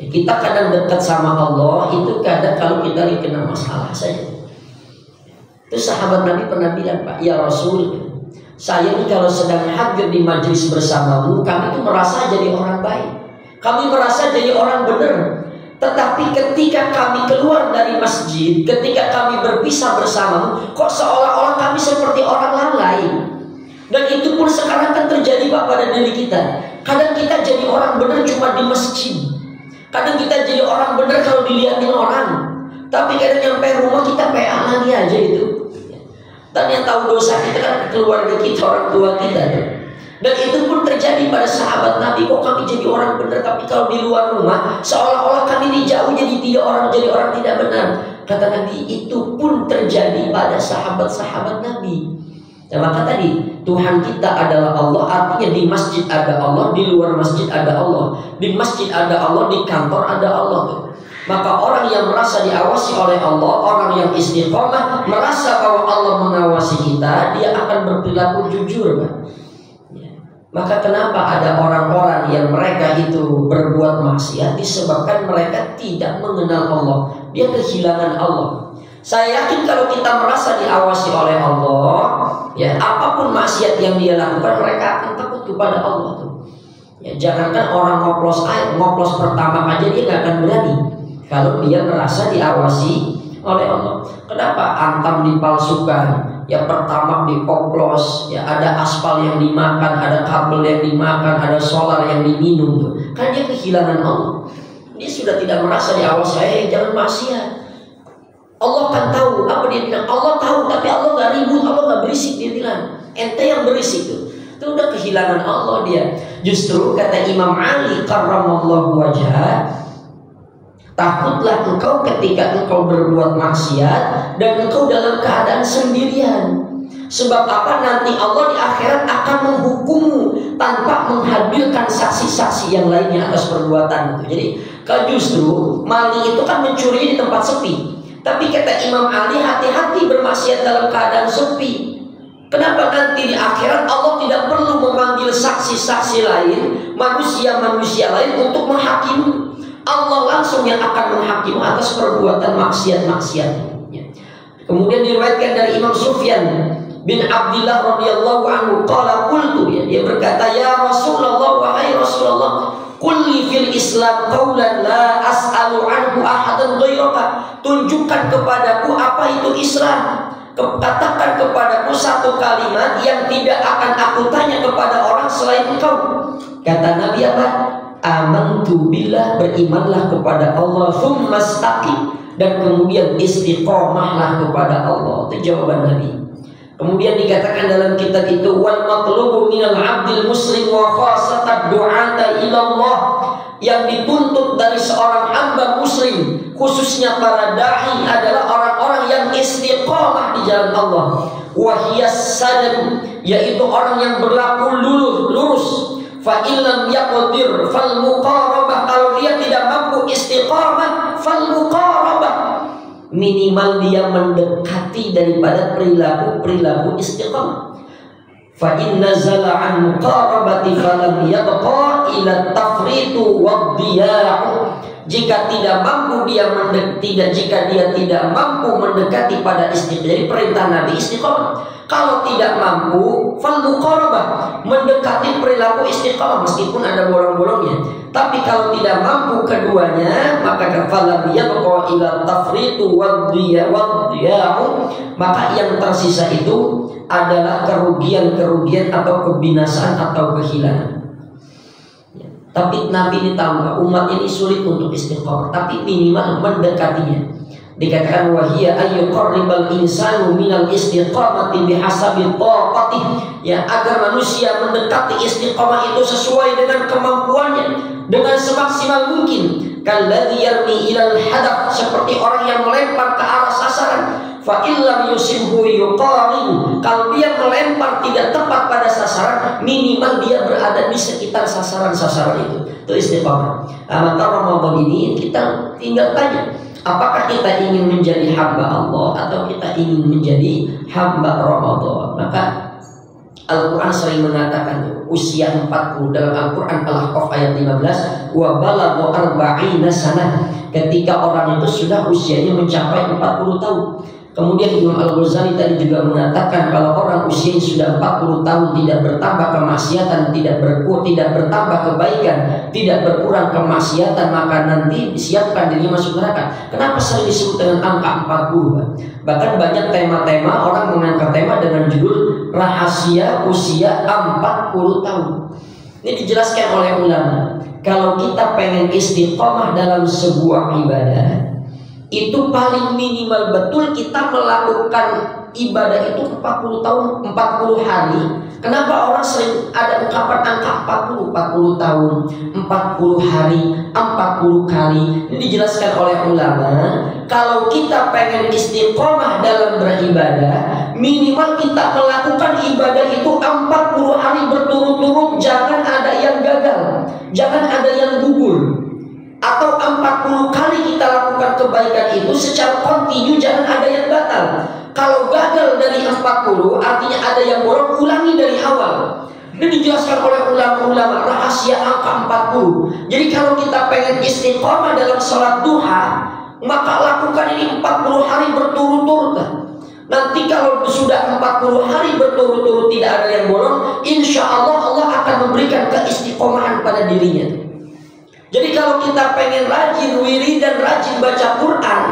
Kita kadang dekat sama Allah itu kadang kalau kita lagi kena masalah saja. Itu sahabat Nabi pernah bilang, Pak, ya Rasul, saya ini kalau sedang hadir di majelis bersamamu, kami itu merasa jadi orang baik, kami merasa jadi orang benar. Tetapi ketika kami keluar dari masjid, ketika kami berpisah bersamamu, kok seolah-olah kami seperti orang lalai. Dan itu pun sekarang kan terjadi Pak pada diri kita. Kadang kita jadi orang benar cuma di masjid, kadang kita jadi orang benar kalau dilihatin orang, tapi kadang nyampe rumah kita PA lagi aja itu. Dan yang tahu dosa kita kan keluarga kita, orang tua kita. Dan itu pun terjadi pada sahabat Nabi. Kok kami jadi orang benar, tapi kalau di luar rumah seolah-olah kami ini jauh jadi orang tidak benar. Kata Nabi, itu pun terjadi pada sahabat-sahabat Nabi. Dan maka tadi Tuhan kita adalah Allah, artinya di masjid ada Allah, di luar masjid ada Allah, di masjid ada Allah, di kantor ada Allah. Maka orang yang merasa diawasi oleh Allah, orang yang istiqomah, merasa bahwa Allah mengawasi kita, dia akan berperilaku jujur, Pak. Maka kenapa ada orang-orang yang mereka itu berbuat maksiat, disebabkan mereka tidak mengenal Allah, dia kehilangan Allah. Saya yakin kalau kita merasa diawasi oleh Allah, ya apapun maksiat yang dia lakukan, mereka akan takut kepada Allah tuh. Ya jangankan orang ngoplos pertama aja dia nggak akan berani kalau dia merasa diawasi oleh Allah. Kenapa? Antam dipalsukan, ya pertama dioplos, ya ada aspal yang dimakan, ada kabel yang dimakan, ada solar yang diminum tuh. Kan dia kehilangan Allah. Dia sudah tidak merasa diawasi, jangan maksiat. Allah kan tahu apa dia bilang. Allah tahu, tapi Allah nggak ribut, Allah nggak berisik. Dia bilang, ente yang berisik tuh. Itu udah kehilangan Allah dia. Justru kata Imam Ali karramallahu wajhah, takutlah engkau ketika engkau berbuat maksiat dan engkau dalam keadaan sendirian. Sebab apa? Nanti Allah di akhirat akan menghukummu tanpa menghadirkan saksi-saksi yang lainnya atas perbuatan itu. Jadi Kalau justru maling itu kan mencuri di tempat sepi. Tapi kata Imam Ali, hati-hati bermaksiat dalam keadaan sepi. Kenapa nanti di akhirat Allah tidak perlu memanggil saksi-saksi lain, manusia-manusia lain untuk menghakimi. Allah langsung yang akan menghakimi atas perbuatan maksiat-maksiat. Kemudian diriwayatkan dari Imam Sufyan bin Abdullah radhiyallahu anhu, qala qultu, dia berkata, ya Rasulullah, wahai Rasulullah, qulli fil Islam qaulan la as'alu anhu ahadan ghairaka. Tunjukkan kepadaku apa itu Islam. Katakan kepadaku satu kalimat yang tidak akan aku tanya kepada orang selain engkau. Kata Nabi apa? Amantu billah, berimanlah kepada Allah, tsumma istaqim, dan kemudian istiqomahlah kepada Allah. Itu jawaban Nabi. Kemudian dikatakan dalam kitab itu, wal matlubu minal abdil muslim wa khasatan du'ata ilallah, yang dituntut dari seorang hamba muslim, khususnya para da'i, adalah orang-orang yang istiqamah di jalan Allah. Wahiyas sadad, yaitu orang yang berlaku lurus. Fa illam yaqdir fal muqarabah, kalau dia tidak mampu istiqamah, fal muqarabah, minimal dia mendekati daripada perilaku istiqamah. Fa inna zala an muqarabati falam yabqa ila tafritu wadiya'u. Jika tidak mampu jika dia tidak mampu mendekati pada istiqamah, jadi perintah Nabi istiqamah. Kalau tidak mampu, fal muqarabah, mendekati perilaku istiqamah meskipun ada bolong-bolongnya. Tapi kalau tidak mampu keduanya, maka falam yabqa ila tafritu wadiya'u, maka yang tersisa itu adalah kerugian atau kebinasaan atau kehilangan. Tapi Nabi ini tahu umat ini sulit untuk istiqamah, tapi minimal mendekatinya. Dikatakan wahiyya ayyuqarribal insanu minal istiqamati bihasabi taqatih, ya, agar manusia mendekati istiqamah itu sesuai dengan kemampuannya, dengan semaksimal mungkin. Kalladzi yarmi ilal hadaf, seperti orang yang melempar ke arah sasaran. Fa illam yusibhu yuqarib, kalau dia melempar tidak tepat pada sasaran, minimal dia berada di sekitar sasaran-sasaran itu. Itu istiqamah. Maka Ramadan ini kita tinggal tanya, apakah kita ingin menjadi hamba Allah atau kita ingin menjadi hamba Ramadan? Maka Al-Quran sering mengatakan usia 40 dalam Al-Quran Al-Ahqaf ayat 15, wa balagha arba'ina sanah, ketika orang itu sudah usianya mencapai 40 tahun. Kemudian Imam Al-Ghazali tadi juga mengatakan kalau orang usianya sudah 40 tahun tidak bertambah kemaksiatan, tidak bertambah kebaikan, tidak berkurang kemaksiatan, maka nanti disiapkan dirinya masuk neraka. Kenapa sering disebut dengan angka 40? Bahkan banyak tema-tema orang mengangkat tema dengan judul rahasia usia 40 tahun. Ini dijelaskan oleh ulama. Kalau kita pengen istiqomah dalam sebuah ibadah, itu paling minimal betul kita melakukan ibadah itu 40 tahun, 40 hari. Kenapa orang sering ada ungkapan angka 40 tahun, 40 hari, 40 kali? Ini dijelaskan oleh ulama. Kalau kita pengen istiqomah dalam beribadah, minimal kita melakukan ibadah itu 40 hari berturut-turut. Jangan ada yang gagal, jangan ada yang gugur. Atau 40 kali kita lakukan kebaikan itu secara kontinu, jangan ada yang batal. Kalau gagal dari 40, artinya ada yang bolong, ulangi dari awal. Ini dijelaskan oleh ulama-ulama rahasia angka 40. Jadi kalau kita pengen istiqomah dalam sholat duha, maka lakukan ini 40 hari berturut-turut. Nanti kalau sudah 40 hari berturut-turut tidak ada yang bolong, insya Allah Allah akan memberikan keistiqomahan pada dirinya. Jadi kalau kita pengen rajin wirid dan rajin baca Quran,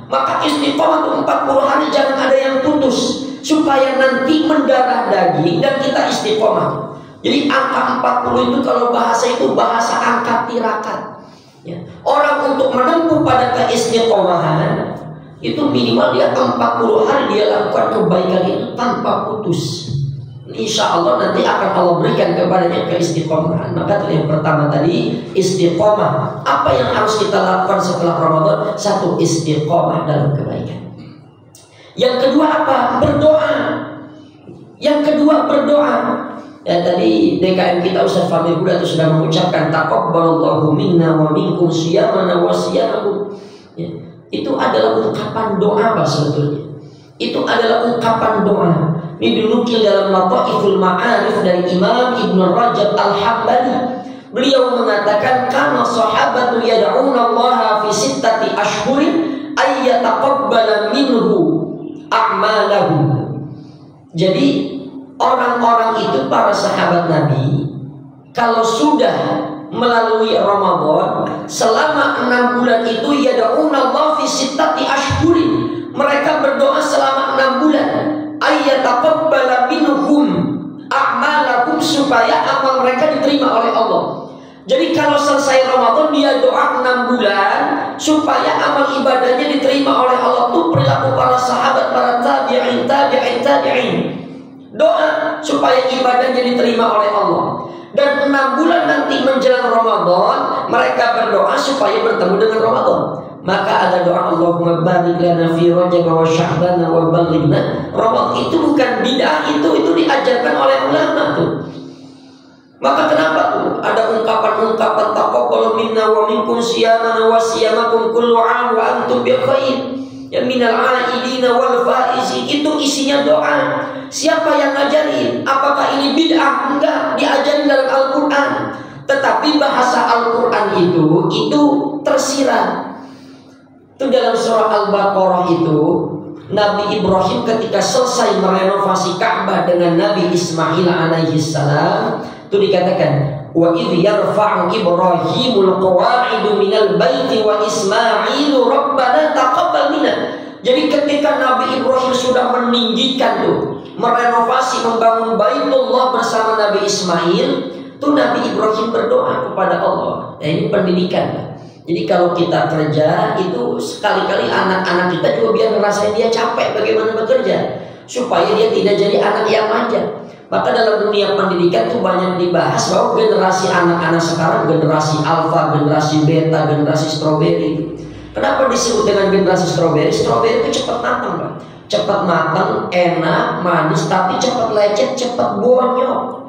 maka istiqomah itu 40 hari jangan ada yang putus, supaya nanti mendarah daging dan kita istiqomah. Jadi angka 40 itu kalau bahasa itu bahasa angka tirakat, ya. Orang untuk menempuh pada keistiqomahan itu minimal dia 40 hari dia lakukan kebaikan itu tanpa putus. Insya Allah nanti akan Allah berikan kepadanya keistiqomahan. Maka yang pertama tadi istiqomah. Apa yang harus kita lakukan setelah Ramadan? Satu, istiqomah dalam kebaikan. Yang kedua apa? Berdoa. Yang kedua berdoa. Ya, tadi DKM kita Ustaz Fahmi Huda itu sudah mengucapkan taqabbalallahu minna wa minkum siyamana wa siyamakum. Ya, itu adalah ungkapan doa Pak sebetulnya. Itu adalah ungkapan doa. Ini dinukil dalam Lataiful Ma'arif dari Imam Ibnu Rajab Al-Hambali. Beliau mengatakan kana sahabatu yad'una Allah fi sittati ashhurin ay yataqabbala minhu a'malahum. Jadi orang-orang itu, para sahabat Nabi, kalau sudah melalui Ramadan selama 6 bulan itu yad'una Allah fi sittati ashhurin, mereka berdoa selama 6 bulan ayyataqabbala minhum a'malakum, supaya amal mereka diterima oleh Allah. Jadi kalau selesai Ramadan dia doa 6 bulan supaya amal ibadahnya diterima oleh Allah. Itu perilaku para sahabat, para tabi'in. Doa supaya ibadahnya diterima oleh Allah. Dan 6 bulan nanti menjelang Ramadan mereka berdoa supaya bertemu dengan Ramadan. Maka ada doa Allahumma barik lana fi Rajab wa Sya'ban wa ballighna Ramadan. Itu bukan bid'ah, itu diajarkan oleh ulama tuh. Maka kenapa tuh ada ungkapan-ungkapan taqabbal minna wa minkum siyamana wa siyamakum kullu 'am wa antum bi khair. Ya minal aidina wal faizi, itu isinya doa. Siapa yang ngajarin? Apakah ini bid'ah? Enggak, diajarin dalam Al-Qur'an. Tetapi bahasa Al-Qur'an itu tersirat. Itu dalam surah Al-Baqarah itu, Nabi Ibrahim ketika selesai merenovasi Ka'bah dengan Nabi Ismail alaihi salam, itu dikatakan wa idh yarfa'u Ibrahimul qawa'idu minal baiti wa Ismailu rabbana taqabbal minna. Jadi ketika Nabi Ibrahim sudah meninggikan tuh, merenovasi, membangun Baitullah bersama Nabi Ismail, tuh Nabi Ibrahim berdoa kepada Allah. Nah, ini pendidikan. Jadi kalau kita kerja itu sekali-kali anak-anak kita juga biar ngerasain dia capek bagaimana bekerja, supaya dia tidak jadi anak yang manja. Maka dalam dunia pendidikan itu banyak dibahas bahwa generasi anak-anak sekarang generasi alfa, generasi beta, generasi stroberi. Kenapa disebut dengan generasi stroberi? Stroberi itu cepat matang, Pak. Cepat matang, enak, manis, tapi cepat lecet, cepat bonyok.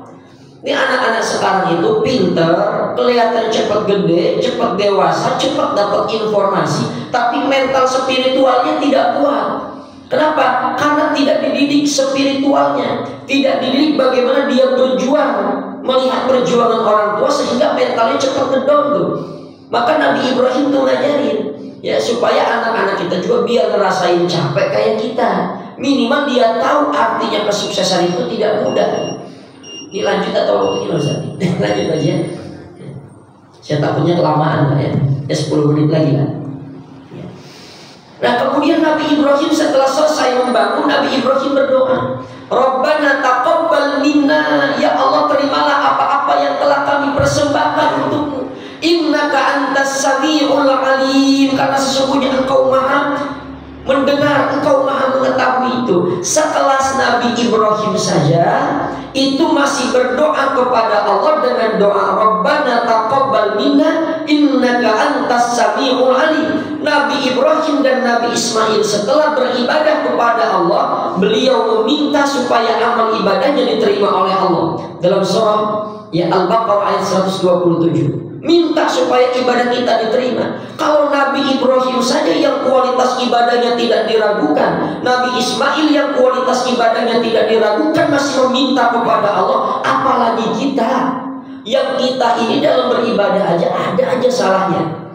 Ini anak-anak sekarang itu pinter, kelihatan cepat gede, cepat dewasa, cepat dapat informasi, tapi mental spiritualnya tidak kuat. Kenapa? Karena tidak dididik spiritualnya, tidak dididik bagaimana dia berjuang, melihat perjuangan orang tua sehingga mentalnya cepat ngedown tuh. Maka Nabi Ibrahim tuh ngajarin, ya supaya anak-anak kita juga biar ngerasain capek kayak kita. Minimal dia tahu artinya kesuksesan itu tidak mudah. Ini lanjut atau ini Ustaz? Lanjut aja. Saya takutnya kelamaan ya. 10 menit lagi lah. Nah kemudian Nabi Ibrahim setelah selesai membangun, Nabi Ibrahim berdoa, Rabbana taqabbal minna, ya Allah terimalah apa-apa yang telah kami persembahkan untukmu. Innaka antas sami'ul alim, karena sesungguhnya engkau maha mendengar, engkau maha mengetahui itu. Sekelas Nabi Ibrahim saja itu masih berdoa kepada Allah dengan doa Rabbana taqabbal minna innaka antas sami'ul alim. Nabi Ibrahim dan Nabi Ismail setelah beribadah kepada Allah, beliau meminta supaya amal ibadahnya diterima oleh Allah. Dalam surah Al-Baqarah ayat 127. Minta supaya ibadah kita diterima. Kalau Nabi Ibrahim saja yang kualitas ibadahnya tidak diragukan, Nabi Ismail yang kualitas ibadahnya tidak diragukan masih meminta kepada Allah, apalagi kita yang kita ini dalam beribadah aja ada aja salahnya.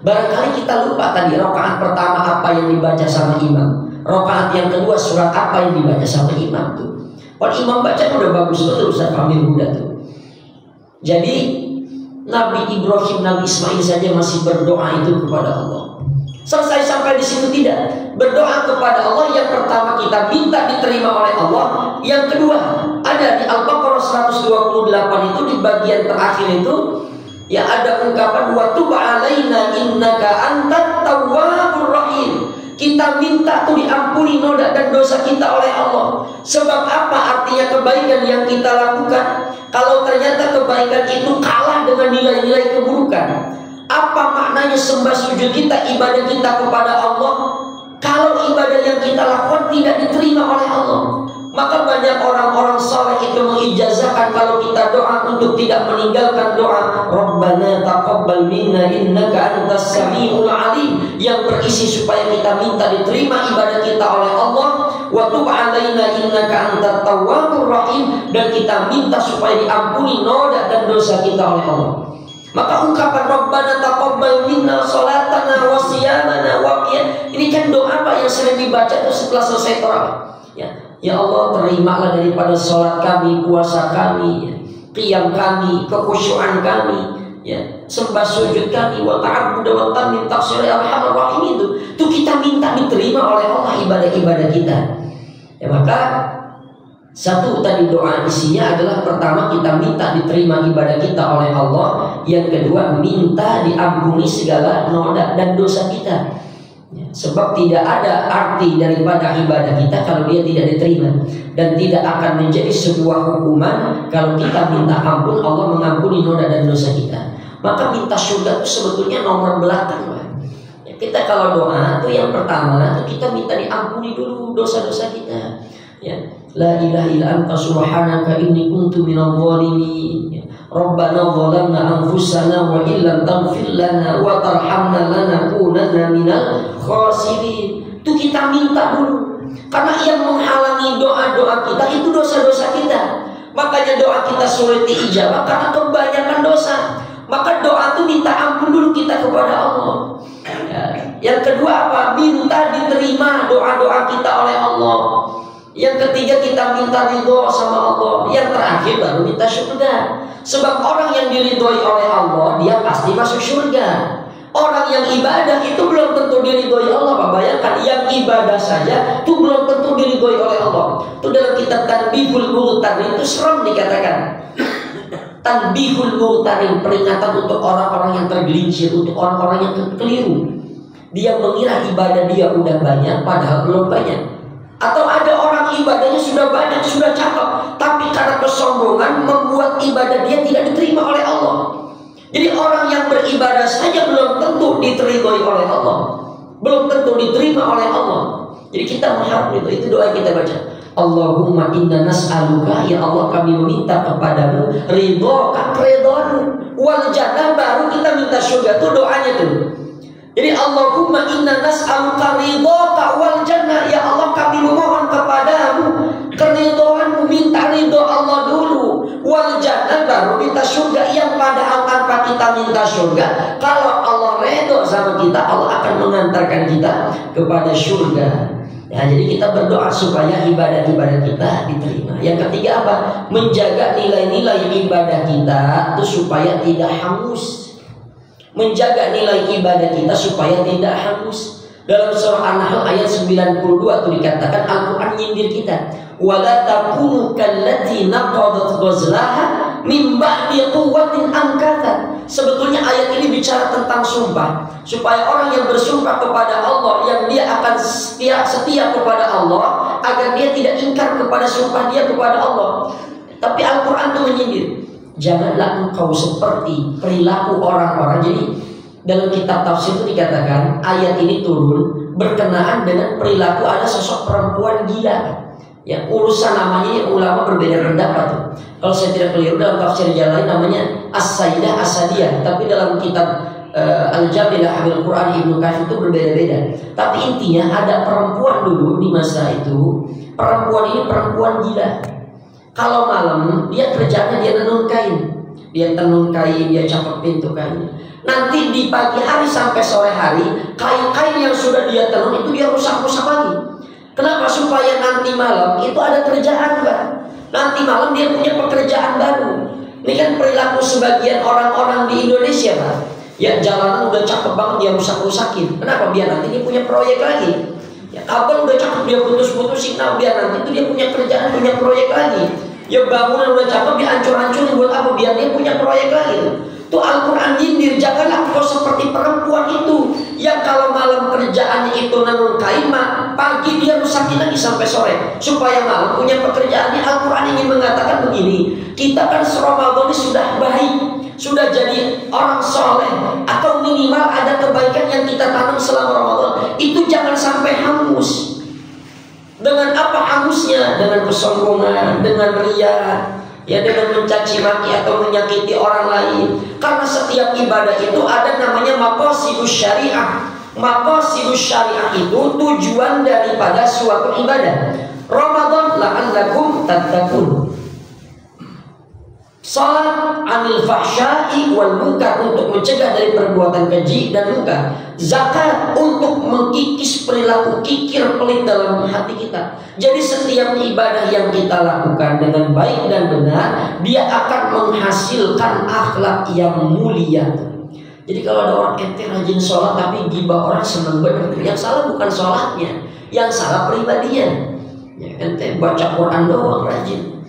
Barangkali kita lupa tadi rakaat pertama apa yang dibaca sama imam, rakaat yang kedua surat apa yang dibaca sama imam tuh. Kalau imam baca udah bagus betul Ustaz Fahmi Huda tuh. Jadi Nabi Ibrahim, Nabi Ismail saja masih berdoa itu kepada Allah. Selesai sampai di situ tidak. Berdoa kepada Allah yang pertama kita minta diterima oleh Allah. Yang kedua ada di Al-Baqarah 128 itu di bagian terakhir itu ya ada ungkapan wa tub alaina innaka antat tawwabur rahim. Kita minta tuh diampuni noda dan dosa kita oleh Allah. Sebab apa artinya kebaikan yang kita lakukan? Kalau ternyata kebaikan itu kalah dengan nilai-nilai keburukan, apa maknanya sembah sujud kita, ibadah kita kepada Allah, kalau ibadah yang kita lakukan tidak diterima oleh Allah? Maka banyak orang-orang saleh itu mengijazahkan kalau kita doa untuk tidak meninggalkan doa Rabbana taqabbal minna innaka antas samiul alim, yang berisi supaya kita minta diterima ibadah kita oleh Allah, wa tub alaina innaka antat tawwabur rahim, dan kita minta supaya diampuni noda dan dosa kita oleh Allah. Maka ungkapan Rabbana taqabbal minna salatana wa siyamana wa qiyam, ini kan doa Pak yang sering dibaca itu setelah selesai tarawih. Ya Allah, terimalah daripada sholat kami, puasa kami, qiyam kami, kekhusyuan kami, sembah sujud kami, wa ta'abbud wa tamim taqsir ya arhamar rahim, itu kita minta diterima oleh Allah ibadah-ibadah kita. Maka satu tadi doa isinya adalah pertama kita minta diterima ibadah kita oleh Allah, yang kedua minta diampuni segala noda dan dosa kita. Sebab tidak ada arti daripada ibadah kita kalau dia tidak diterima, dan tidak akan menjadi sebuah hukuman kalau kita minta ampun Allah mengampuni noda dan dosa kita. Maka minta surga itu sebetulnya nomor belakang. Kita kalau doa itu yang pertama itu kita minta diampuni dulu dosa-dosa kita. La ilaha illa anta subhanaka inni kuntu minadh dhalimin. Rabbana zalamna anfusana wa illam taghfir lana wa tarhamna lanakunanna minal khasirin. Itu kita minta dulu, karena yang menghalangi doa-doa kita itu dosa-dosa kita. Makanya doa kita sulit diijabah karena kebanyakan dosa. Maka doa itu minta ampun dulu kita kepada Allah. Yang kedua apa? Minta diterima doa-doa kita oleh Allah. Yang ketiga kita minta ridho sama Allah. Yang terakhir baru minta surga. Sebab orang yang diridhoi oleh Allah dia pasti masuk surga. Orang yang ibadah itu belum tentu diridhoi Allah. Pak, bayangkan yang ibadah saja itu belum tentu diridhoi oleh Allah. Itu dalam kitab Tanbihul Mughtarin itu serem dikatakan. Tanbihul Mughtarin, peringatan untuk orang-orang yang tergelincir, untuk orang-orang yang keliru. Dia mengira ibadah dia udah banyak padahal belum banyak. Atau ada orang ibadahnya sudah banyak, sudah cakep, tapi karena kesombongan membuat ibadah dia tidak diterima oleh Allah. Jadi orang yang beribadah saja belum tentu diterima oleh Allah, belum tentu diterima oleh Allah. Jadi kita mengharap itu doa yang kita baca. Allahumma inna nas'aluka, ya Allah kami meminta kepadamu ridhoka, keridhaanmu, wal jannah, baru kita minta surga. Itu doanya tuh. Jadi Allahumma inna nas'aluka ridhoka wal jannah, ya Allah kami memohon kepadamu keridhoanmu, minta ridho Allah dulu, wal jannah, baru minta surga. Yang padahal tanpa kita minta surga, kalau Allah ridho sama kita, Allah akan mengantarkan kita kepada surga. Jadi kita berdoa supaya ibadah-ibadah kita diterima. Yang ketiga apa? Menjaga nilai-nilai ibadah kita itu supaya tidak hangus. Menjaga nilai ibadah kita supaya tidak hangus. Dalam surah An-Nahl ayat 92 itu dikatakan, Al-Quran nyindir kita, wala takunu kallati naqadat ghazlaha min ba'di quwwatin ankatha. Sebetulnya ayat ini bicara tentang sumpah, supaya orang yang bersumpah kepada Allah, yang dia akan setia kepada Allah, agar dia tidak ingkar kepada sumpah dia kepada Allah. Tapi Al-Quran itu menyindir, janganlah engkau seperti perilaku orang-orang. Jadi dalam kitab tafsir itu dikatakan ayat ini turun berkenaan dengan perilaku ada sosok perempuan gila. Ya, urusan namanya ulama berbeda pendapat. Kalau saya tidak keliru dalam tafsir yang lain namanya As-Sayyidah As-Sadiyah, tapi dalam kitab Al-Jamilah Hamil Quran Ibnu Katsir itu berbeda-beda. Tapi intinya ada perempuan dulu di masa itu, perempuan ini perempuan gila. Kalau malam dia kerjanya dia tenun kain, dia cakepin tuh kainnya. Nanti di pagi hari sampai sore hari kain-kain yang sudah dia tenun itu dia rusak-rusak lagi. Kenapa? Supaya nanti malam itu ada kerjaan, Pak. Nanti malam dia punya pekerjaan baru. Ini kan perilaku sebagian orang-orang di Indonesia, Pak. Ya, jalanan udah cakep banget dia rusak-rusakin. Kenapa? Biar nanti dia punya proyek lagi. Ya, kabel udah cakep dia putus-putusin, nah biar nanti itu dia punya kerjaan, punya proyek lagi. Ya, bangunan udah cakep dia hancur-hancurin, buat apa? Biar dia punya proyek lagi. Tuh Al-Quran nyindir, janganlah engkau seperti perempuan itu yang kalau malam kerjaannya itu nanun kain, pagi dia rusakin lagi sampai sore supaya malam punya pekerjaannya. Al-Quran ingin mengatakan begini, kita kan Ramadan ini sudah baik, sudah jadi orang soleh, atau minimal ada kebaikan yang kita tanam selama Ramadan, itu jangan sampai hangus. Dengan apa hangusnya? dengan kesombongan, dengan riya, ya, dengan mencaci maki atau menyakiti orang lain. Karena setiap ibadah itu ada namanya maqasidus syariah. Maqasidus syariah itu tujuan daripada suatu ibadah. Ramadan la'allakum tattaqun. Salat anil fahsya'i wal munkar, untuk mencegah dari perbuatan keji dan munkar. Zakat untuk mengkikis perilaku kikir pelit dalam hati kita. Jadi setiap ibadah yang kita lakukan dengan baik dan benar, dia akan menghasilkan akhlak yang mulia. Jadi kalau ada orang ente rajin sholat tapi gibah orang seneng bener, yang salah bukan sholatnya, yang salah pribadinya. Ya, ente baca Quran doang rajin,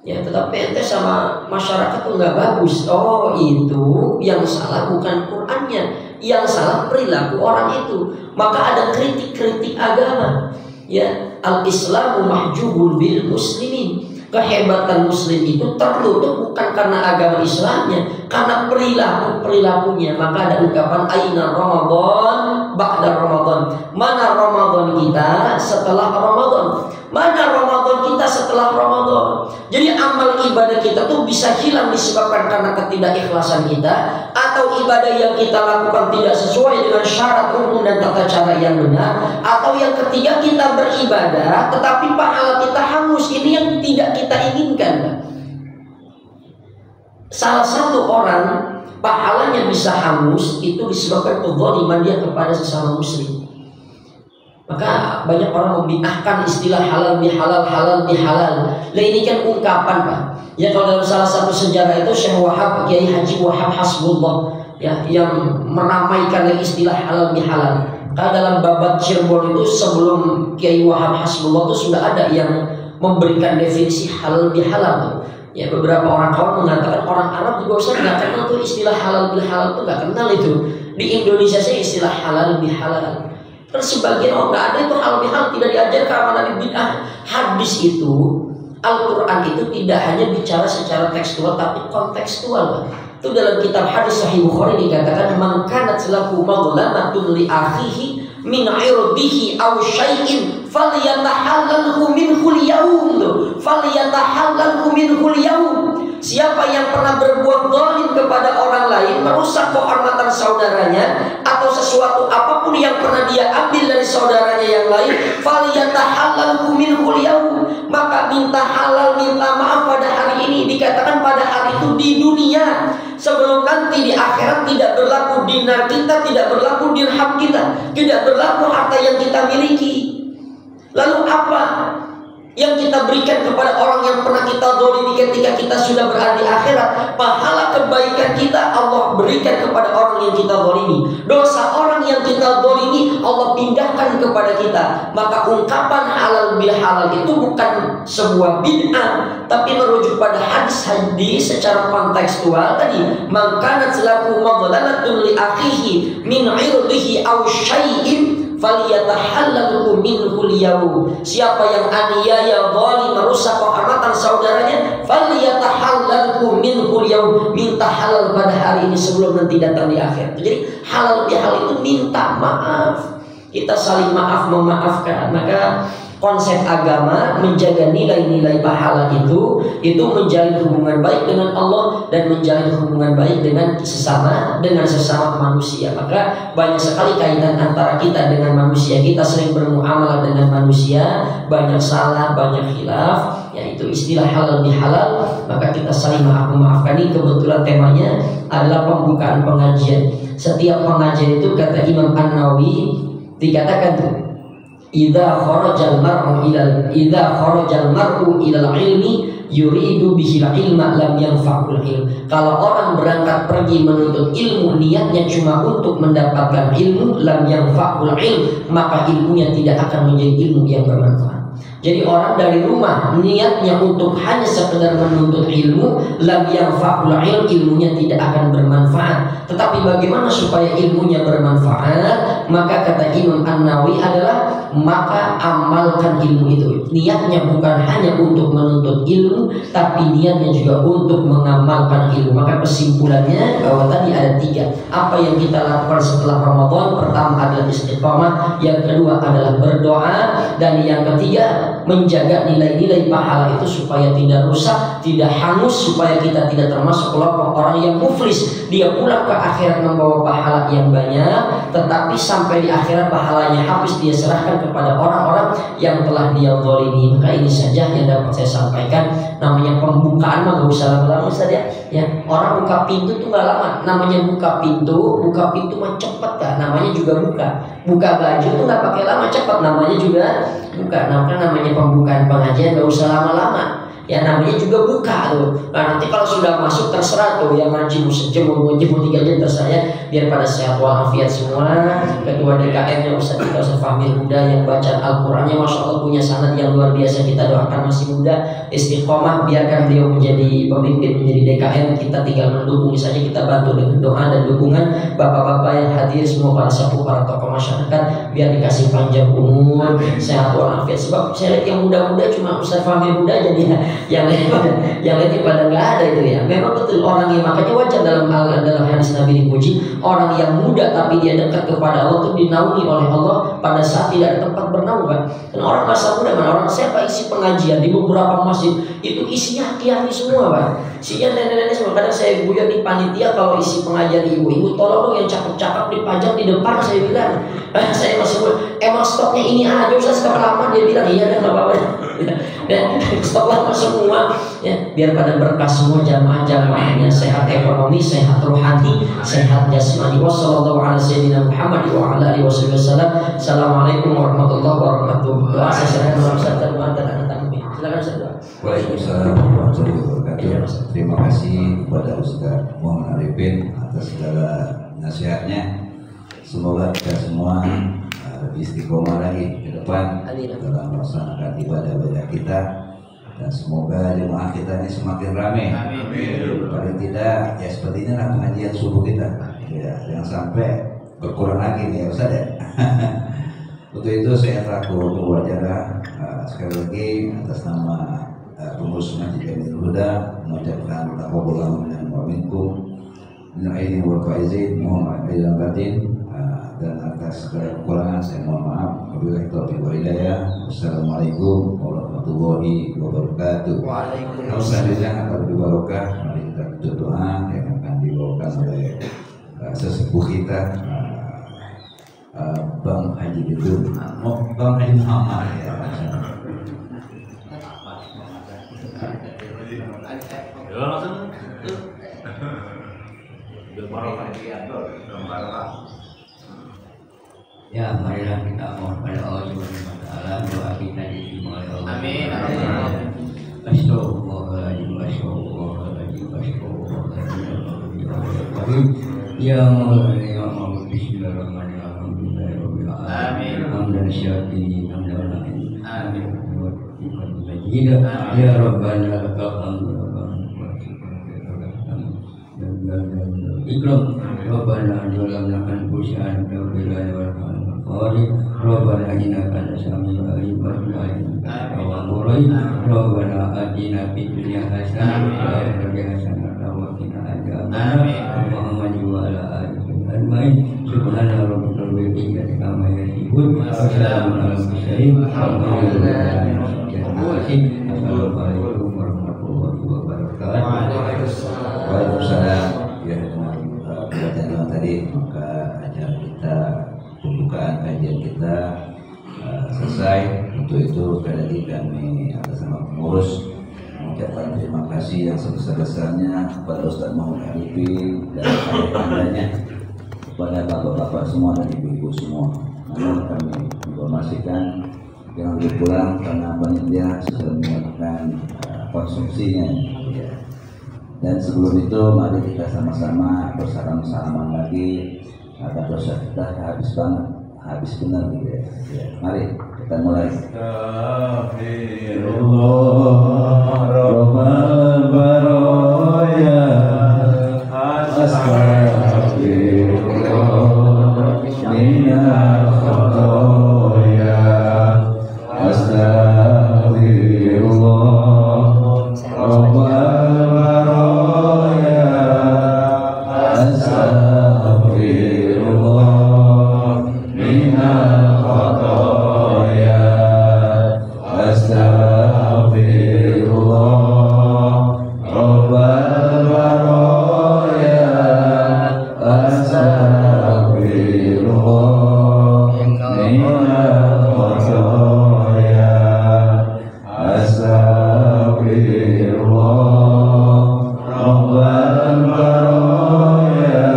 ya, tetapi ente sama masyarakat tuh nggak bagus. Oh, itu yang salah bukan Qurannya, yang salah perilaku orang itu. Maka ada kritik-kritik agama. Ya, al-Islamu mahjubun bil muslimin. Kehebatan muslim itu tertutup bukan karena agama Islamnya, karena perilakunya. Maka ada ungkapan aina Ramadan ba'da Ramadan. Mana Ramadan kita setelah Ramadan? Mana Ramadan kita setelah Ramadan? Jadi amal ibadah kita tuh bisa hilang disebabkan karena ketidakikhlasan kita, atau ibadah yang kita lakukan tidak sesuai dengan syarat rukun dan tata cara yang benar, atau yang ketiga kita beribadah tetapi pahala kita hangus. Ini yang tidak kita inginkan. Salah satu orang pahalanya bisa hangus itu disebabkan kezaliman dia kepada sesama muslim. Maka banyak orang membid'ahkan istilah halal bihalal, halal bihalal. Nah, ini kan ungkapan, Pak. Ya, kalau dalam salah satu sejarah itu Syekh Wahab, Kiai Haji Wahab Hasbullah, ya, yang meramaikan istilah halal bihalal. Karena dalam babat Cirebon itu sebelum Kiai Wahab Hasbullah itu sudah ada yang memberikan definisi halal bihalal. Ya, beberapa orang kawan mengatakan orang Arab juga usah nggak kenal tuh istilah halal bihalal, tuh nggak kenal itu. Di Indonesia sih istilah halal bihalal. Terus sebagian orang nggak ada itu halal bihalal, tidak diajarkan sama Nabi bid'ah. Hadis itu, Al-Quran itu tidak hanya bicara secara tekstual tapi kontekstual. Itu dalam kitab hadis Sahih Bukhari dikatakan man kanat lahu madlamatun li akhihi min 'irdihi aw syai'in falyatahallalhu minhu al-yawm. Falyatahallalhu minhu al-yawm. Siapa yang pernah berbuat zalim kepada orang lain, merusak kehormatan saudaranya, atau sesuatu apapun yang pernah dia ambil dari saudaranya yang lain, falyatahallalhu minhu al-yawm, maka minta halal, minta maaf pada hari ini. Dikatakan pada hari itu di dunia, sebelum nanti di akhirat tidak berlaku dinar kita, tidak berlaku dirham kita, tidak berlaku harta yang kita miliki. Lalu apa yang kita berikan kepada orang yang pernah kita zalimi ketika kita sudah berada di akhirat? Pahala kebaikan kita Allah berikan kepada orang yang kita zalimi. Dosa orang yang kita zalimi Allah pindahkan kepada kita. Maka ungkapan halal bihalal itu bukan sebuah bid'ah, tapi merujuk pada hadis-hadis secara kontekstual tadi. Man kanat lahu madlamatun li akhihi min 'irdihi aw syai'in falyatahallalhu minhu al-yawm. Siapa yang aniaya, zalim, merusak kehormatan saudaranya, falyatahallalhu minhu al-yawm, minta halal pada hari ini sebelum nanti datang di akhir. Jadi halal bihalal itu minta maaf. Kita saling maaf memaafkan. Maka konsep agama menjaga nilai-nilai pahala itu menjalin hubungan baik dengan Allah dan menjalin hubungan baik dengan sesama manusia. Maka banyak sekali kaitan antara kita dengan manusia. Kita sering bermuamalah dengan manusia, banyak salah, banyak khilaf, yaitu istilah halal bihalal. Maka kita saling maaf memaafkan. Ini kebetulan temanya adalah pembukaan pengajian. Setiap pengajian itu kata Imam An-Nawawi dikatakan tuh, idza kharajal mar'u ilal ilmi yuridu bihil ilma lam yanfa'ul ilm. Kalau orang berangkat pergi menuntut ilmu, niatnya cuma untuk mendapatkan ilmu, lam yanfa'ul ilm, maka ilmunya tidak akan menjadi ilmu yang bermanfaat. Jadi orang dari rumah niatnya untuk hanya sekedar menuntut ilmu, lam yanfa'ul ilm, ilmunya tidak akan bermanfaat. Tetapi bagaimana supaya ilmunya bermanfaat? maka kata Imam An-Nawawi adalah maka amalkan ilmu itu. Niatnya bukan hanya untuk menuntut ilmu, tapi niatnya juga untuk mengamalkan ilmu. Maka kesimpulannya bahwa tadi ada 3. Apa yang kita lakukan setelah Ramadan? Pertama adalah istiqamah, yang kedua adalah berdoa, dan yang ketiga menjaga nilai-nilai pahala itu supaya tidak rusak, tidak hangus, supaya kita tidak termasuk kelompok orang yang muflis. Dia pulang ke akhirat membawa pahala yang banyak, tetapi sampai di akhirat pahalanya habis, dia serahkan kepada orang-orang yang telah dia zalimi. Maka ini saja yang dapat saya sampaikan. Namanya pembukaan mah gak usah lama-lama saja ya. Orang buka pintu tuh gak lama. Namanya buka pintu mah cepet kan. Namanya juga buka baju tuh gak pakai lama, cepet. Namanya juga buka. Namanya pembukaan pengajian gak usah lama-lama. Ya namanya juga buka tuh. Nah nanti kalau sudah masuk terserah tuh, yang ngaji mau sejam mau 3 jam terserah ya. Biar pada sehat walafiat semua. Ketua DKM yang Ustaz Fahmi Huda yang baca Al-Qur'annya Masya Allah punya sanad yang luar biasa. Kita doakan masih muda, istiqomah, biarkan beliau menjadi pemimpin, menjadi DKM. Kita tinggal mendukung saja, kita bantu dengan doa dan dukungan. Bapak-bapak yang hadir semua, para sepuh, para tokoh masyarakat, biar dikasih panjang umur, sehat walafiat. Sebab saya lihat yang muda-muda cuma Ustaz Fahmi Huda jadi yang lain pada nggak ada itu ya. Memang betul orang yang, makanya wajar dalam hadis Nabi dipuji orang yang muda tapi dia dekat kepada Allah itu dinaungi oleh Allah pada saat tidak ada tempat bernaung kan. Dan orang masa muda mana orang, saya isi pengajian di beberapa masjid itu isinya aki-aki semua Pak. Isinya nenek-nenek semua. Kadang saya guyon di panitia kalau isi pengajian ibu-ibu, tolong dong yang cakep-cakep dipajang di depan, saya bilang. Saya masih emang stoknya ini aja Ustaz, lama dia bilang iya dan nggak apa-apa. Dan stoklah semua ya, biar pada berkah semua jamaah-jamaahnya, sehat ekonomi, sehat rohani, sehat jasmani. Wassallallahu ala sayyidina Muhammad wa ala alihi wasallam. Assalamualaikum warahmatullahi wabarakatuh. Doa saya serahkan dalam serta doa dan anak takmir. Silakan Ustaz. Waalaikumsalam warahmatullahi wabarakatuh. Terima kasih kepada Ustaz Muhammad Arifin atas segala nasihatnya. Semoga kita semua lebih istiqomah lagi ke depan dalam melaksanakan ibadah-ibadah kita, dan semoga jemaah kita ini semakin ramai. Paling tidak ya seperti inilah pengajian subuh kita ya, jangan sampai berkurang lagi nih ya Ustaz ya. Untuk itu saya selaku berwajah sekali lagi atas nama pengurus Masjid Jamil Huda mengucapkan taqabbalallahu minna wa minkum minal aidin wal faizin, mohon maaf lahir batin, dan atas segala kekurangan saya mohon maaf. Wabillahi taufiq wal hidayah. Wassalamualaikum warahmatullahi wabarakatuh. Waalaikumsalam. Selanjutnya akan dibawakan, mari kita tutup doa yang akan dibawakan oleh sesepuh kita Bang Haji Bidun, Bang Haji Muhammad ya. Ya, marilah kita mohon pada Allah Subhanahu wa taala, doa kita diterima oleh Allah. Amin. Astagfirullahaladzim, astagfirullahaladzim, astagfirullahaladzim. Ya Maulana ya Maulana, bismillahirrahmanirrahim. Amin. Hamdan syakirin, hamdan lakin. Amin. Ya Rabbana lakal hamdu ikram. Rabbana dolamna anfusana wa bilana wal qari. Rabbana innaka samiul alim wa tawwabur rahim. Rabbana atina fid dunya hasanah wa fil akhirati hasanah wa qina adzabannar. Muhammad wa ala alihi ajmain. Subhana rabbika rabbil izzati amma yasifun wa salamun alal mursalin. Alhamdulillahi rabbil alamin. Assalamualaikum warahmatullahi wabarakatuh. Waalaikumsalam. Ya, dengan tadi maka acara kita, pembukaan kajian kita selesai. Untuk itu sekali lagi kami atas nama pengurus mengucapkan terima kasih yang sebesar-besarnya kepada Ustaz Muhammad Arifin dan ayah-ayahnya, kepada bapak-bapak semua dan ibu-ibu semua. Namun kami informasikan jangan pulang karena panitia sudah melakukan konsumsinya. Dan sebelum itu mari kita sama-sama bersalam-salaman lagi agar dosa kita habis benar gitu ya. Mari kita mulai. Astagfirullah Rabbal baraya, astagfirullah. minal khotoya. Astagfirullah Rabbal baraya. Astagfirullah minal khotoya. Astagfirullah Rabbal baraya. Astagfirullah minal khotoya. Astagfirullah Rabbal baraya.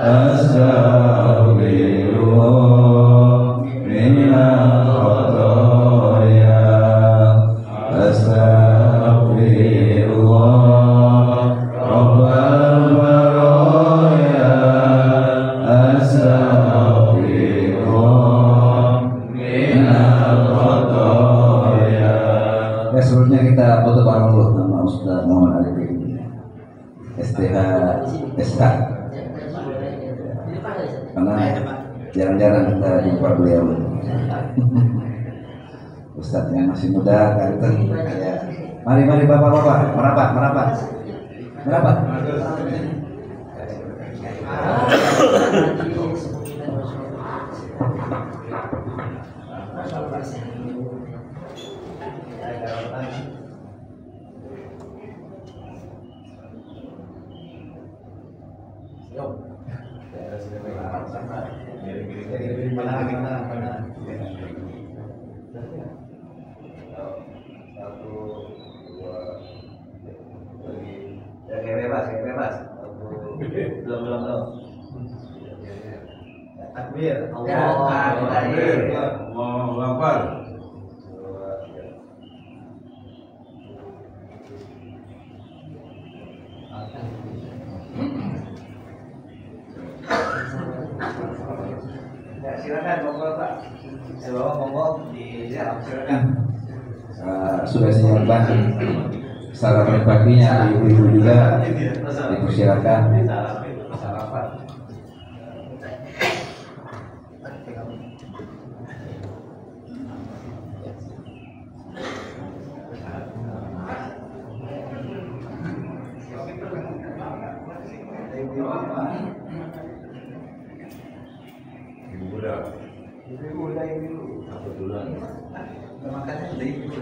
Astagfirullah minal khotoya. Astagfirullah Rabbal baraya. Astagfirullah minal khotoya. Ya, sebelumnya kita foto bareng dulu nama Ustaz Muhammad Arifin STH SH, karena jarang-jarang kita jumpa beliau. Ustadznya masih muda, ganteng. Mari bapak-bapak, merapat. Bebas. Belum. Takbir. Allahu Akbar. Ya, silakan monggo Pak. Monggo silakan. Sudah siapkan sarapan paginya, ibu-ibu juga dipersilakan. Sarapan. Ibu udah ini dulu. Apa duluan? Makanya dari ibu.